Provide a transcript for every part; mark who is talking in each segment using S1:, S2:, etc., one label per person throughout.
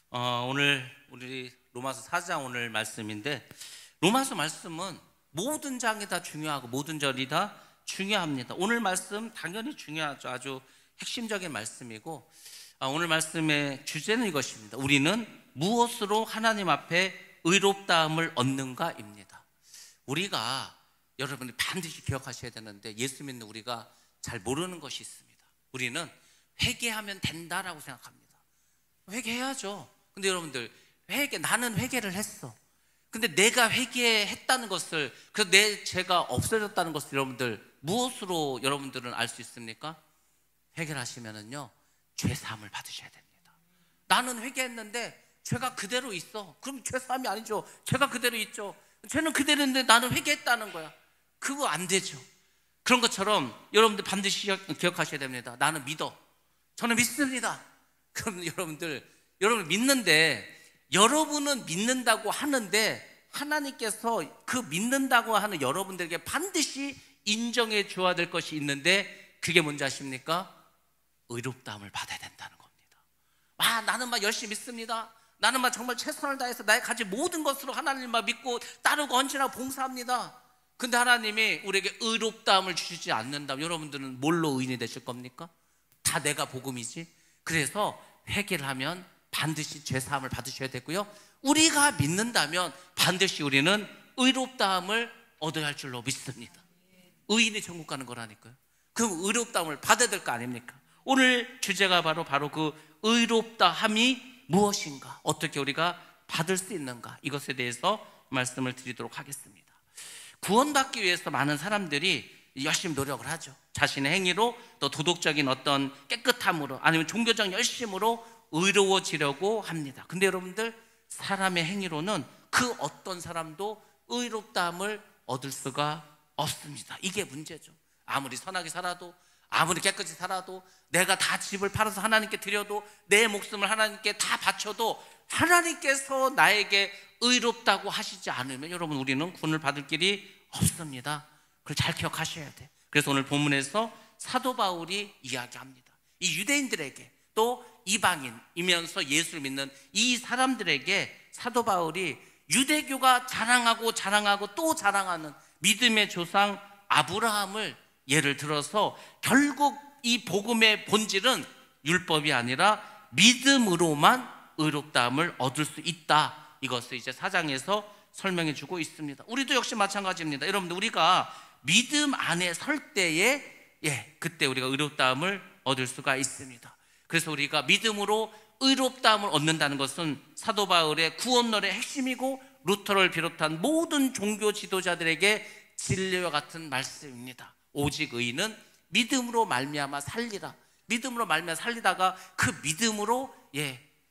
S1: 오늘 우리 로마서 4장 오늘 말씀인데, 로마서 말씀은 모든 장이 다 중요하고 모든 절이 다 중요합니다. 오늘 말씀 당연히 중요하죠. 아주 핵심적인 말씀이고, 오늘 말씀의 주제는 이것입니다. 우리는 무엇으로 하나님 앞에 의롭다함을 얻는가입니다. 우리가, 여러분이 반드시 기억하셔야 되는데, 예수 믿는 우리가 잘 모르는 것이 있습니다. 우리는 회개하면 된다라고 생각합니다. 회개해야죠. 근데 여러분들, 나는 회개를 했어. 근데 내가 회개했다는 것을, 그래서 내 죄가 없어졌다는 것을 여러분들 무엇으로 여러분들은 알 수 있습니까? 회개를 하시면은요, 죄사함을 받으셔야 됩니다. 나는 회개했는데 죄가 그대로 있어. 그럼 죄사함이 아니죠. 죄가 그대로 있죠. 죄는 그대로 있는데 나는 회개했다는 거야. 그거 안 되죠. 그런 것처럼 여러분들 반드시 기억하셔야 됩니다. 나는 믿어. 저는 믿습니다. 그럼 여러분 믿는데, 여러분은 믿는다고 하는데 하나님께서 그 믿는다고 하는 여러분들에게 반드시 인정해 줘야 될 것이 있는데, 그게 뭔지 아십니까? 의롭다함을 받아야 된다는 겁니다. 나는 막 열심히 믿습니다. 나는 막 정말 최선을 다해서 나의 가진 모든 것으로 하나님만 믿고 따르고 헌신하고 봉사합니다. 근데 하나님이 우리에게 의롭다함을 주시지 않는다면 여러분들은 뭘로 의인이 되실 겁니까? 다 내가 복음이지. 그래서 회개를 하면 반드시 죄사함을 받으셔야 되고요, 우리가 믿는다면 반드시 우리는 의롭다함을 얻어야 할 줄로 믿습니다. 의인이 천국 가는 거라니까요. 그럼 의롭다함을 받아야 될 거 아닙니까? 오늘 주제가 바로 그 의롭다함이 무엇인가, 어떻게 우리가 받을 수 있는가, 이것에 대해서 말씀을 드리도록 하겠습니다. 구원받기 위해서 많은 사람들이 열심히 노력을 하죠. 자신의 행위로, 또 도덕적인 어떤 깨끗함으로, 아니면 종교적 열심으로 의로워지려고 합니다. 근데 여러분들, 사람의 행위로는 그 어떤 사람도 의롭다함을 얻을 수가 없습니다. 이게 문제죠. 아무리 선하게 살아도, 아무리 깨끗이 살아도, 내가 다 집을 팔아서 하나님께 드려도, 내 목숨을 하나님께 다 바쳐도 하나님께서 나에게 의롭다고 하시지 않으면 여러분, 우리는 구원을 받을 길이 없습니다. 그걸 잘 기억하셔야 돼. 그래서 오늘 본문에서 사도 바울이 이야기합니다. 이 유대인들에게, 또 이방인이면서 예수를 믿는 이 사람들에게 사도 바울이 유대교가 자랑하고 또 자랑하는 믿음의 조상 아브라함을 예를 들어서, 결국 이 복음의 본질은 율법이 아니라 믿음으로만 의롭다함을 얻을 수 있다, 이것을 이제 4장에서 설명해 주고 있습니다. 우리도 역시 마찬가지입니다. 여러분들, 우리가 믿음 안에 설 때에 그때 우리가 의롭다함을 얻을 수가 있습니다. 그래서 우리가 믿음으로 의롭다함을 얻는다는 것은 사도 바울의 구원론의 핵심이고, 루터를 비롯한 모든 종교 지도자들에게 진리와 같은 말씀입니다. 오직 의인은 믿음으로 말미암아 살리라. 믿음으로 말미암아 살리다가 그 믿음으로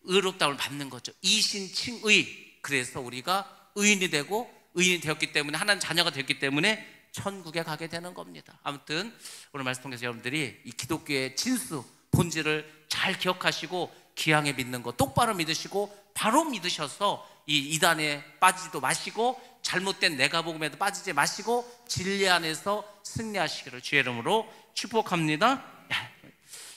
S1: 의롭다함을 받는 거죠. 이신칭의. 그래서 우리가 의인이 되었기 때문에, 하나님 자녀가 되었기 때문에 천국에 가게 되는 겁니다. 아무튼 오늘 말씀 통해서 여러분들이 이 기독교의 진수, 본질을 잘 기억하시고, 기왕에 믿는 거 똑바로 믿으시고, 바로 믿으셔서 이 이단에 빠지지도 마시고, 잘못된 내가복음에도 빠지지 마시고, 진리 안에서 승리하시기를 주의 이름으로 축복합니다.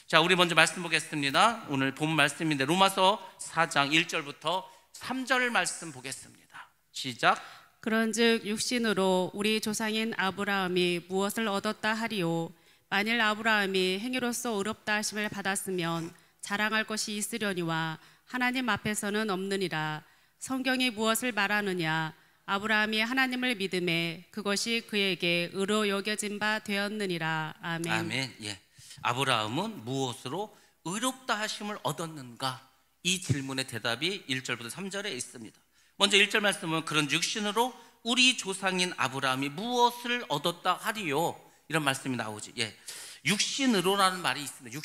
S1: 자, 우리 먼저 말씀 보겠습니다. 오늘 본 말씀인데, 로마서 4장 1절부터 3절 말씀 보겠습니다. 시작.
S2: 그런즉 육신으로 우리 조상인 아브라함이 무엇을 얻었다 하리요? 만일 아브라함이 행위로서 의롭다 하심을 받았으면 자랑할 것이 있으려니와 하나님 앞에서는 없느니라. 성경이 무엇을 말하느냐? 아브라함이 하나님을 믿음에 그것이 그에게 의로 여겨진 바 되었느니라. 아멘.
S1: 아멘. 아브라함은 무엇으로 의롭다 하심을 얻었는가? 이 질문의 대답이 1절부터 3절에 있습니다. 먼저 1절 말씀은, 그런 육신으로 우리 조상인 아브라함이 무엇을 얻었다 하리요? 이런 말씀이 나오지. 육신으로라는 말이 있습니다.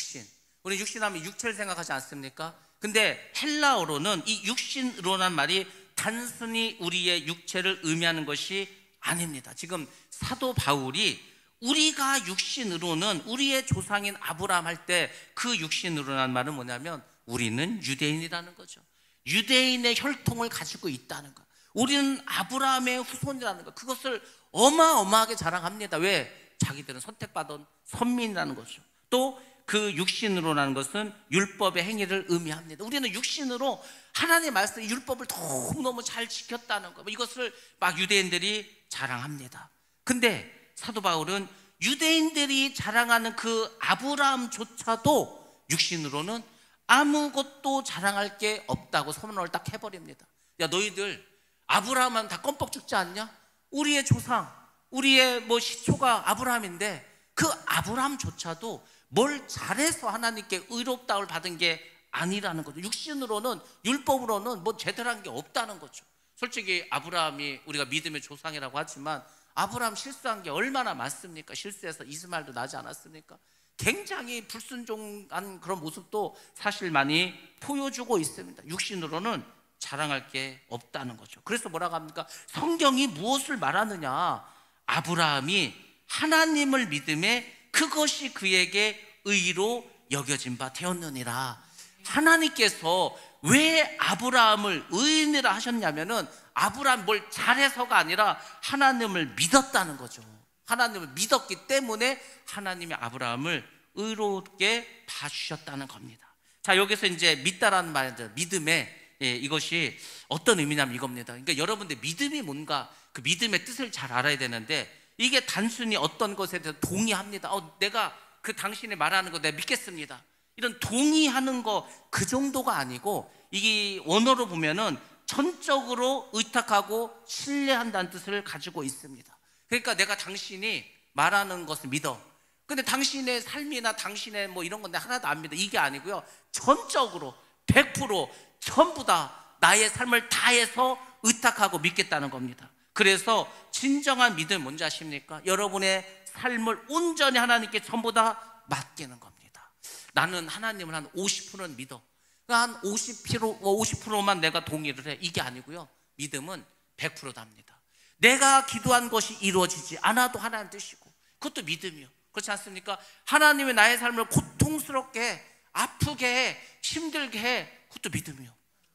S1: 우리 육신하면 육체를 생각하지 않습니까? 근데 헬라어로는 이 육신으로라는 말이 단순히 우리의 육체를 의미하는 것이 아닙니다. 지금 사도 바울이 우리가 육신으로는 우리의 조상인 아브라함 할 때 그 육신으로라는 말은 뭐냐면, 우리는 유대인이라는 거죠. 유대인의 혈통을 가지고 있다는 것, 우리는 아브라함의 후손이라는 것, 그것을 어마어마하게 자랑합니다. 왜? 자기들은 선택받은 선민이라는 거죠. 또 그 육신으로라는 것은 율법의 행위를 의미합니다. 우리는 육신으로 하나님의 말씀, 율법을 너무너무 잘 지켰다는 거, 이것을 막 유대인들이 자랑합니다. 근데 사도 바울은 유대인들이 자랑하는 그 아브라함조차도 육신으로는 아무것도 자랑할 게 없다고 선언을 딱 해버립니다. 야, 너희들 아브라함은 다 껌뻑 죽지 않냐? 우리의 조상, 우리의 뭐 시초가 아브라함인데 그 아브라함조차도 뭘 잘해서 하나님께 의롭다움을 받은 게 아니라는 거죠. 육신으로는, 율법으로는 뭐 제대로 한 게 없다는 거죠. 솔직히 아브라함이 우리가 믿음의 조상이라고 하지만 아브라함 실수한 게 얼마나 많습니까? 실수해서 이스마엘도 나지 않았습니까? 굉장히 불순종한 그런 모습도 사실 많이 보여주고 있습니다. 육신으로는 자랑할 게 없다는 거죠. 그래서 뭐라고 합니까? 성경이 무엇을 말하느냐? 아브라함이 하나님을 믿음에 그것이 그에게 의로 여겨진 바 되었느니라. 하나님께서 왜 아브라함을 의인이라 하셨냐면은 아브라함 뭘 잘해서가 아니라 하나님을 믿었다는 거죠. 하나님을 믿었기 때문에 하나님이 아브라함을 의롭게 봐주셨다는 겁니다. 자, 여기서 이제 믿다라는 말인데 믿음에 이것이 어떤 의미냐면 이겁니다. 그러니까 여러분들 믿음이 뭔가 그 믿음의 뜻을 잘 알아야 되는데 이게 단순히 어떤 것에 대해서 동의합니다. 내가 그 당신이 말하는 거 내가 믿겠습니다. 이런 동의하는 거 그 정도가 아니고 이게 원어로 보면은 전적으로 의탁하고 신뢰한다는 뜻을 가지고 있습니다. 그러니까 내가 당신이 말하는 것을 믿어. 근데 당신의 삶이나 당신의 뭐 이런 건 내가 하나도 안 믿어. 이게 아니고요. 전적으로 100% 전부 다 나의 삶을 다해서 의탁하고 믿겠다는 겁니다. 그래서 진정한 믿음이 뭔지 아십니까? 여러분의 삶을 온전히 하나님께 전부 다 맡기는 겁니다. 나는 하나님을 한 50%는 믿어. 한 50%만 내가 동의를 해. 이게 아니고요. 믿음은 100%답니다. 내가 기도한 것이 이루어지지 않아도 하나님 뜻이고 그것도 믿음이요. 그렇지 않습니까? 하나님이 나의 삶을 고통스럽게 해, 아프게 해, 힘들게 해. 그것도 믿음이요.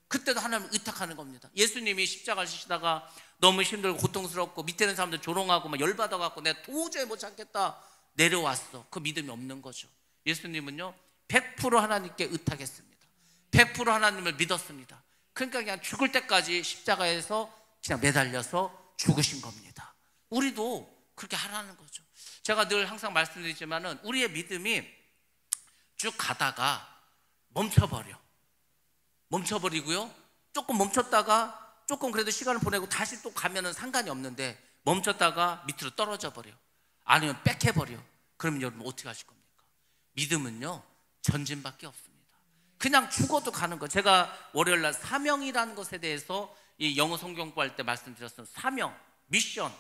S1: 그때도 하나님을 의탁하는 겁니다. 예수님이 십자가를 지시다가 너무 힘들고 고통스럽고 밑에 있는 사람들 조롱하고 막 열받아갖고 내가 도저히 못 참겠다 내려왔어. 그 믿음이 없는 거죠. 예수님은요 100% 하나님께 의탁했습니다. 100% 하나님을 믿었습니다. 그러니까 그냥 죽을 때까지 십자가에서 그냥 매달려서 죽으신 겁니다. 우리도 그렇게 하라는 거죠. 제가 늘 항상 말씀드리지만은 우리의 믿음이 쭉 가다가 멈춰버리고요. 조금 멈췄다가 조금 그래도 시간을 보내고 다시 또 가면은 상관이 없는데 멈췄다가 밑으로 떨어져 버려. 아니면 빽해버려. 그러면 여러분 어떻게 하실 겁니까? 믿음은요 전진밖에 없습니다. 그냥 죽어도 가는 거. 제가 월요일날 사명이라는 것에 대해서 이 영어 성경 공부할 때 말씀드렸어요. 사명, 미션.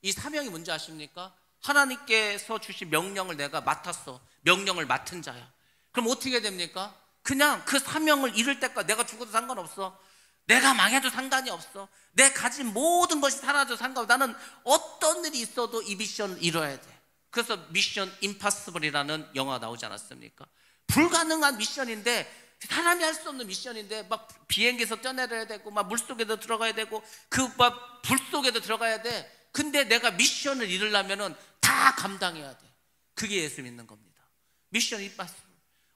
S1: 이 사명이 뭔지 아십니까? 하나님께서 주신 명령을 내가 맡았어. 명령을 맡은 자야. 그럼 어떻게 됩니까? 그냥 그 사명을 이룰 때까지 내가 죽어도 상관없어. 내가 망해도 상관이 없어. 내 가진 모든 것이 사라져도 상관없어. 나는 어떤 일이 있어도 이 미션을 이뤄야 돼. 그래서 미션 임파서블이라는 영화가 나오지 않았습니까? 불가능한 미션인데 사람이 할 수 없는 미션인데 막 비행기에서 뛰어내려야 되고 막 물속에도 들어가야 되고 그 막 불 속에도 들어가야 돼. 근데 내가 미션을 이루려면은 다 감당해야 돼. 그게 예수 믿는 겁니다. 미션 임파서블.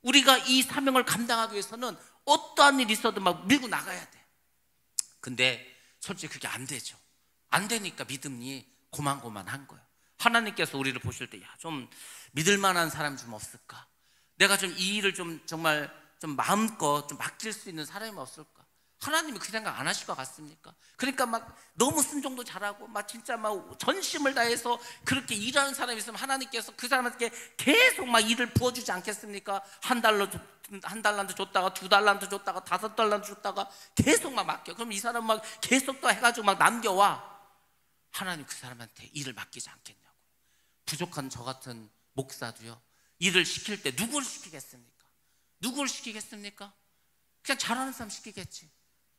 S1: 우리가 이 사명을 감당하기 위해서는 어떠한 일이 있어도 막 밀고 나가야 돼. 근데 솔직히 그게 안 되죠. 안 되니까 믿음이 고만고만한 거예요. 하나님께서 우리를 보실 때, 야, 좀 믿을 만한 사람이 좀 없을까? 내가 좀 이 일을 좀 정말 좀 마음껏 좀 맡길 수 있는 사람이 없을까? 하나님이 그 생각 안 하실 것 같습니까? 그러니까 막 너무 순종도 잘하고 막 진짜 막 전심을 다해서 그렇게 일하는 사람이 있으면 하나님께서 그 사람한테 계속 막 일을 부어주지 않겠습니까? 한 달란트 줬다가 2달란트 줬다가 5달란트 줬다가 계속 막 맡겨. 그럼 이 사람 막 계속 또 해가지고 막 남겨와. 하나님 그 사람한테 일을 맡기지 않겠냐고. 부족한 저 같은 목사도요, 일을 시킬 때 누구를 시키겠습니까? 누구를 시키겠습니까? 그냥 잘하는 사람 시키겠지.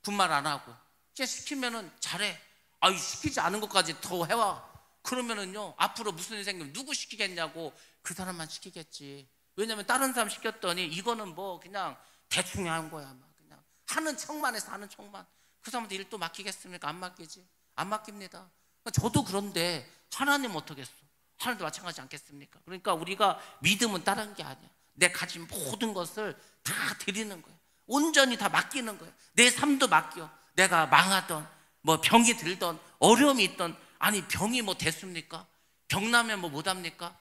S1: 군말 안 하고 그냥 시키면은 잘해. 아유, 시키지 않은 것까지 더 해와. 그러면은요 앞으로 무슨 일 생기면 누구 시키겠냐고 그 사람만 시키겠지. 왜냐면 다른 사람 시켰더니 이거는 뭐 그냥 대충 한 거야. 막 그냥 하는 척만 해서 하는 척만. 그 사람한테 일 또 맡기겠습니까? 안 맡기지. 안 맡깁니다. 저도 그런데 하나님 어떻겠어? 하나님도 마찬가지 않겠습니까? 그러니까 우리가 믿음은 다른 게 아니야. 내 가진 모든 것을 다 드리는 거예요. 온전히 다 맡기는 거예요. 내 삶도 맡겨. 내가 망하던 뭐 병이 들던 어려움이 있던, 아니 병이 뭐 됐습니까? 병나면 뭐 못합니까?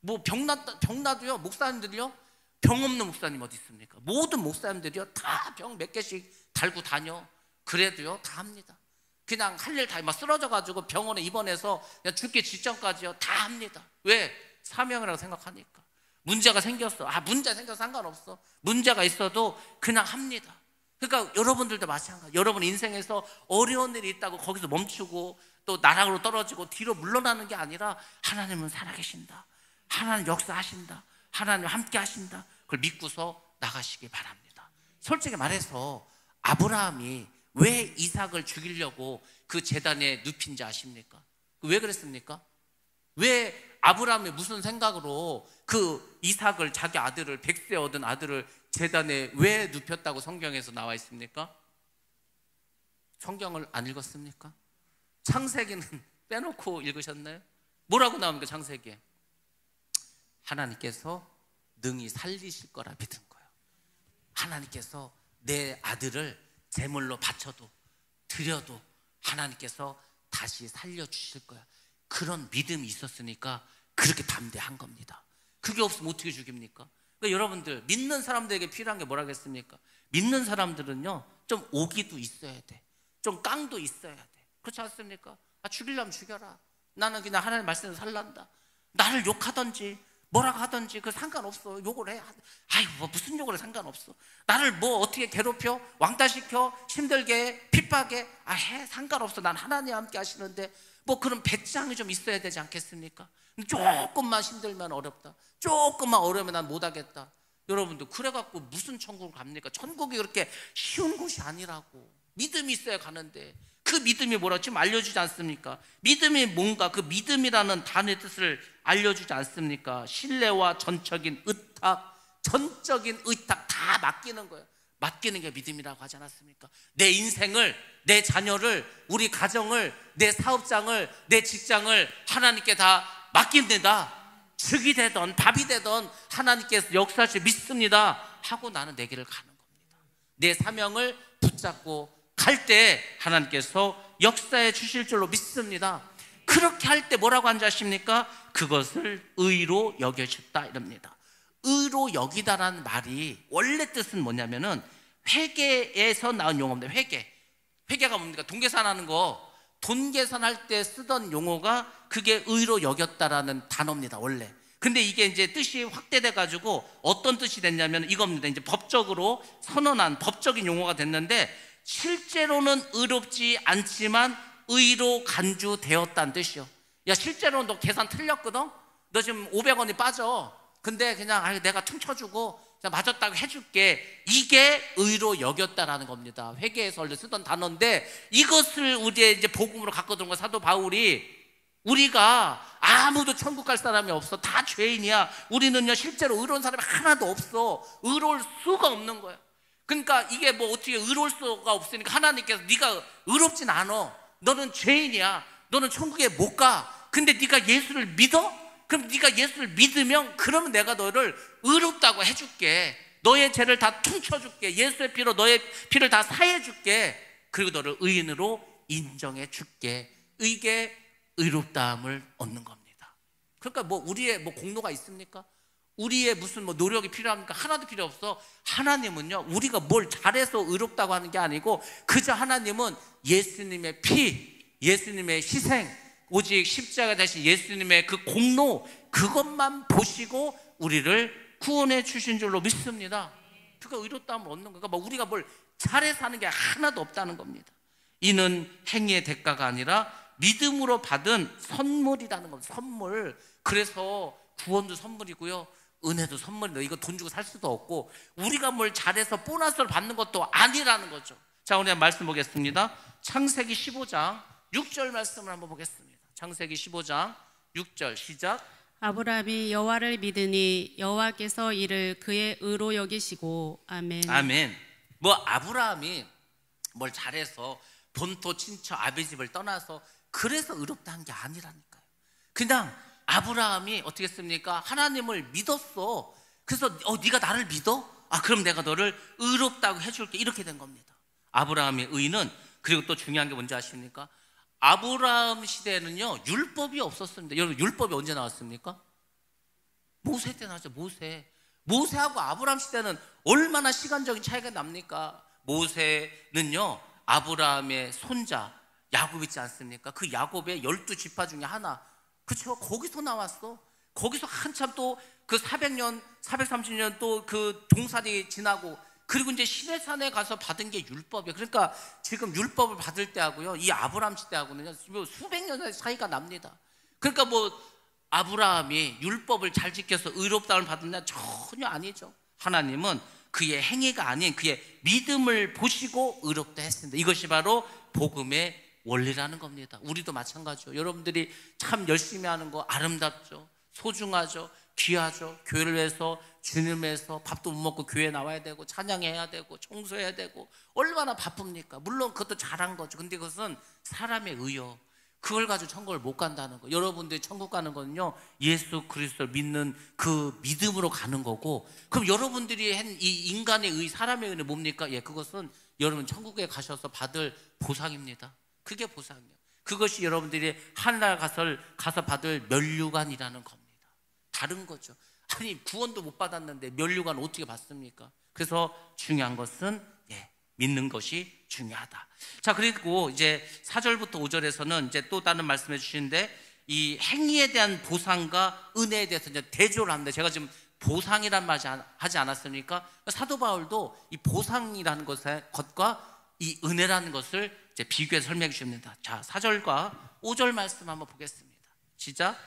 S1: 뭐 병나도요, 목사님들이요, 병 없는 목사님 어디 있습니까? 모든 목사님들이요 다 병 몇 개씩 달고 다녀. 그래도요 다 합니다. 그냥 할 일 다 막 쓰러져가지고 병원에 입원해서 그냥 죽기 직전까지요 다 합니다. 왜? 사명이라고 생각하니까. 문제가 생겼어. 문제 생겨서 상관없어. 문제가 있어도 그냥 합니다. 그러니까 여러분들도 마찬가지. 여러분 인생에서 어려운 일이 있다고 거기서 멈추고 또 나락으로 떨어지고 뒤로 물러나는 게 아니라, 하나님은 살아계신다, 하나님 역사하신다, 하나님 함께 하신다, 그걸 믿고서 나가시기 바랍니다. 솔직히 말해서 아브라함이 왜 이삭을 죽이려고 그 제단에 눕힌지 아십니까? 왜 그랬습니까? 왜 아브라함이 무슨 생각으로 그 이삭을, 자기 아들을, 100세 얻은 아들을 제단에 왜 눕혔다고 성경에서 나와 있습니까? 성경을 안 읽었습니까? 창세기는 빼놓고 읽으셨나요? 뭐라고 나옵니까? 창세기에 하나님께서 능히 살리실 거라 믿은 거예요. 하나님께서 내 아들을 제물로 바쳐도 드려도 하나님께서 다시 살려주실 거야. 그런 믿음이 있었으니까 그렇게 담대한 겁니다. 그게 없으면 어떻게 죽입니까? 그러니까 여러분들, 믿는 사람들에게 필요한 게 뭐라겠습니까? 믿는 사람들은요 좀 오기도 있어야 돼, 좀 깡도 있어야 돼. 그렇지 않습니까? 죽이려면 죽여라. 나는 그냥 하나님 말씀대로 살란다. 나를 욕하든지 뭐라고 하든지 그 상관없어. 욕을 해. 뭐 무슨 욕을 해, 상관없어. 나를 뭐 어떻게 괴롭혀, 왕따시켜, 힘들게 핍박해, 해, 상관없어. 난 하나님 함께 하시는데 뭐 그런 배짱이 좀 있어야 되지 않겠습니까? 조금만 힘들면 어렵다, 조금만 어려우면 난 못하겠다. 여러분들, 그래갖고 무슨 천국을 갑니까? 천국이 그렇게 쉬운 곳이 아니라고. 믿음이 있어야 가는데, 그 믿음이 뭐라고 지금 알려주지 않습니까? 믿음이 뭔가, 그 믿음이라는 단어의 뜻을 알려주지 않습니까? 신뢰와 전적인 의탁, 전적인 의탁 다 맡기는 거예요. 맡기는 게 믿음이라고 하지 않았습니까? 내 인생을, 내 자녀를, 우리 가정을, 내 사업장을, 내 직장을 하나님께 다 맡깁니다. 죽이 되던 밥이 되던 하나님께서 역사하실 믿습니다 하고 나는 내 길을 가는 겁니다. 내 사명을 붙잡고 갈 때 하나님께서 역사해 주실 줄로 믿습니다. 그렇게 할 때 뭐라고 한지 아십니까? 그것을 의로 여겨주셨다 이럽니다. 의로 여기다라는 말이 원래 뜻은 뭐냐면은 회계에서 나온 용어입니다. 회계가 뭡니까? 돈 계산하는 거, 돈 계산할 때 쓰던 용어가 그게 의로 여겼다라는 단어입니다, 원래. 근데 이게 이제 뜻이 확대돼 가지고 어떤 뜻이 됐냐면 이겁니다. 이제 법적으로 선언한 법적인 용어가 됐는데, 실제로는 의롭지 않지만 의로 간주되었다는 뜻이요. 야, 실제로는 너 계산 틀렸거든? 너 지금 500원이 빠져. 근데 그냥 내가 퉁쳐주고 맞았다고 해줄게. 이게 의로 여겼다라는 겁니다. 회개에서 원래 쓰던 단어인데, 이것을 우리의 이제 복음으로 갖고 들은 거, 사도 바울이 우리가 아무도 천국 갈 사람이 없어, 다 죄인이야, 우리는요 실제로 의로운 사람이 하나도 없어, 의로울 수가 없는 거야. 그러니까 이게 뭐 어떻게 의로울 수가 없으니까 하나님께서 네가 의롭진 않아, 너는 죄인이야, 너는 천국에 못 가. 근데 네가 예수를 믿어? 그럼 네가 예수를 믿으면 그러면 내가 너를 의롭다고 해줄게. 너의 죄를 다 퉁쳐줄게. 예수의 피로 너의 피를 다 사해줄게. 그리고 너를 의인으로 인정해 줄게. 이게 의롭다함을 얻는 겁니다. 그러니까 뭐 우리의 뭐 공로가 있습니까? 우리의 무슨 뭐 노력이 필요합니까? 하나도 필요 없어. 하나님은요 우리가 뭘 잘해서 의롭다고 하는 게 아니고, 그저 하나님은 예수님의 피, 예수님의 희생, 오직 십자가 대신 예수님의 그 공로, 그것만 보시고 우리를 구원해 주신 줄로 믿습니다. 그러니까 의롭다함을 얻는 거니까 뭐 우리가 뭘 잘해서 하는 게 하나도 없다는 겁니다. 이는 행위의 대가가 아니라 믿음으로 받은 선물이라는 겁니다. 선물. 그래서 구원도 선물이고요, 은혜도 선물이다. 이거 돈 주고 살 수도 없고, 우리가 뭘 잘해서 보너스를 받는 것도 아니라는 거죠. 자, 오늘 말씀 보겠습니다. 창세기 15장 6절 말씀을 한번 보겠습니다. 창세기 15장 6절 시작.
S2: 아브라함이 여호와를 믿으니 여호와께서 이를 그의 의로 여기시고. 아멘.
S1: 아멘. 뭐 아브라함이 뭘 잘해서 본토 친척 아비 집을 떠나서 그래서 의롭다 한 게 아니라니까요. 그냥 아브라함이 어떻게 했습니까? 하나님을 믿었어. 그래서 네가 나를 믿어? 그럼 내가 너를 의롭다고 해줄게. 이렇게 된 겁니다. 아브라함의 의는. 그리고 또 중요한 게 뭔지 아십니까? 아브라함 시대에는요 율법이 없었습니다. 여러분, 율법이 언제 나왔습니까? 모세 때 나왔죠. 모세하고 아브라함 시대는 얼마나 시간적인 차이가 납니까? 모세는요 아브라함의 손자 야곱 있지 않습니까? 그 야곱의 12지파 중에 하나, 그렇죠? 거기서 나왔어. 거기서 한참 또 그 400년 430년 또 그 동살이 지나고, 그리고 이제 시내산에 가서 받은 게 율법이에요. 그러니까 지금 율법을 받을 때하고요 이 아브라함 시대하고는 수백 년의 차이가 납니다. 그러니까 뭐 아브라함이 율법을 잘 지켜서 의롭다움을 받았냐? 전혀 아니죠. 하나님은 그의 행위가 아닌 그의 믿음을 보시고 의롭다 했습니다. 이것이 바로 복음의 원리라는 겁니다. 우리도 마찬가지죠. 여러분들이 참 열심히 하는 거 아름답죠. 소중하죠. 귀하죠. 교회를 위해서, 주님을 위해서 밥도 못 먹고 교회 나와야 되고 찬양해야 되고 청소해야 되고 얼마나 바쁩니까? 물론 그것도 잘한 거죠. 근데 그것은 사람의 의요. 그걸 가지고 천국을 못 간다는 거. 여러분들이 천국 가는 거는요 예수 그리스도를 믿는 그 믿음으로 가는 거고, 그럼 여러분들이 한 이 인간의 의, 사람의 의는 뭡니까? 그것은 여러분 천국에 가셔서 받을 보상입니다. 그게 보상이에요. 그것이 여러분들이 하늘나라 가서 받을 면류관이라는 겁니다. 다른 거죠. 아니 구원도 못 받았는데 면류관 어떻게 받습니까? 그래서 중요한 것은 믿는 것이 중요하다. 자, 그리고 이제 4절부터 5절에서는 이제 또 다른 말씀해 주시는데 이 행위에 대한 보상과 은혜에 대해서 이제 대조를 합니다. 제가 지금 보상이란 말 하지 않았습니까? 사도 바울도 이 보상이라는 것과 이 은혜라는 것을 이제 비교해서 설명해 주십니다. 자, 4절과 5절 말씀 한번 보겠습니다. 시작.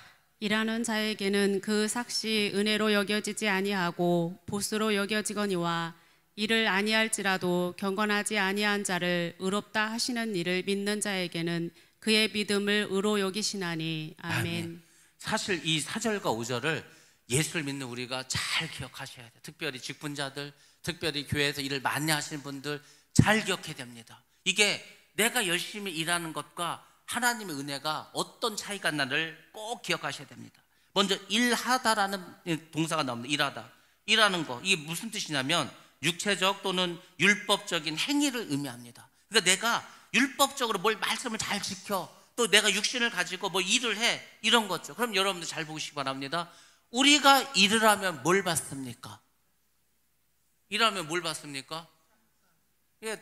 S2: 일하는 자에게는 그 삭시 은혜로 여겨지지 아니하고 보수로 여겨지거니와 이를 아니할지라도 경건하지 아니한 자를 의롭다 하시는 이를 믿는 자에게는 그의 믿음을 의로 여기시나니. 아멘.
S1: 사실 이 4절과 5절을 예수를 믿는 우리가 잘 기억하셔야 돼요. 특별히 직분자들, 특별히 교회에서 일을 많이 하시는 분들 잘 기억해야 됩니다. 이게 내가 열심히 일하는 것과 하나님의 은혜가 어떤 차이가 나를 꼭 기억하셔야 됩니다. 먼저 일하다라는 동사가 나옵니다. 일하다. 일하는 거, 이게 무슨 뜻이냐면 육체적 또는 율법적인 행위를 의미합니다. 그러니까 내가 율법적으로 말씀을 잘 지켜, 또 내가 육신을 가지고 일을 해, 이런 거죠. 그럼 여러분들 잘 보시기 바랍니다. 우리가 일을 하면 뭘 받습니까? 일하면 뭘 받습니까?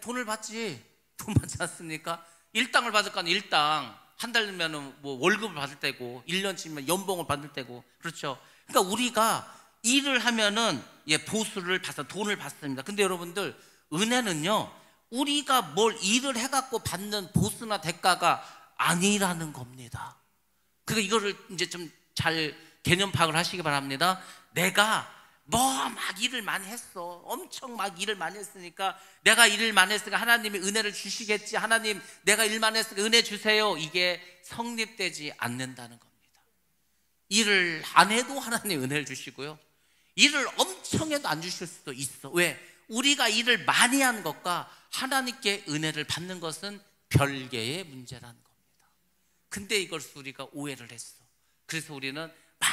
S1: 돈을 받지. 돈 받지 않습니까? 일당을 받을 거는 일당, 한 달 되면 월급을 받을 때고 1년치면 연봉을 받을 때고, 그렇죠? 그러니까 우리가 일을 하면은 보수를 받아 돈을 받습니다. 근데 여러분들 은혜는요 우리가 뭘 일을 해갖고 받는 보수나 대가가 아니라는 겁니다. 그러니까 이거를 이제 좀 잘 개념 파악을 하시기 바랍니다. 내가 막 일을 많이 했어. 엄청 막 일을 많이 했으니까 내가 일을 많이 했으니까 하나님이 은혜를 주시겠지. 하나님 내가 일 많이 했으니까 은혜 주세요. 이게 성립되지 않는다는 겁니다. 일을 안 해도 하나님 은혜를 주시고요, 일을 엄청 해도 안 주실 수도 있어. 왜? 우리가 일을 많이 한 것과 하나님께 은혜를 받는 것은 별개의 문제라는 겁니다. 근데 이것을 우리가 오해를 했어. 그래서 우리는 막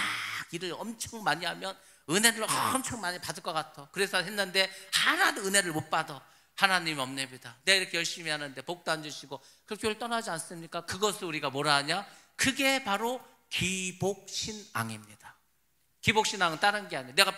S1: 일을 엄청 많이 하면 은혜를 엄청 많이 받을 것 같아. 그래서 했는데 하나도 은혜를 못 받아. 하나님 없네비다. 내가 이렇게 열심히 하는데 복도 안 주시고 그렇게 교회를 떠나지 않습니까? 그것을 우리가 뭐라 하냐? 그게 바로 기복신앙입니다. 기복신앙은 다른 게 아니에요. 내가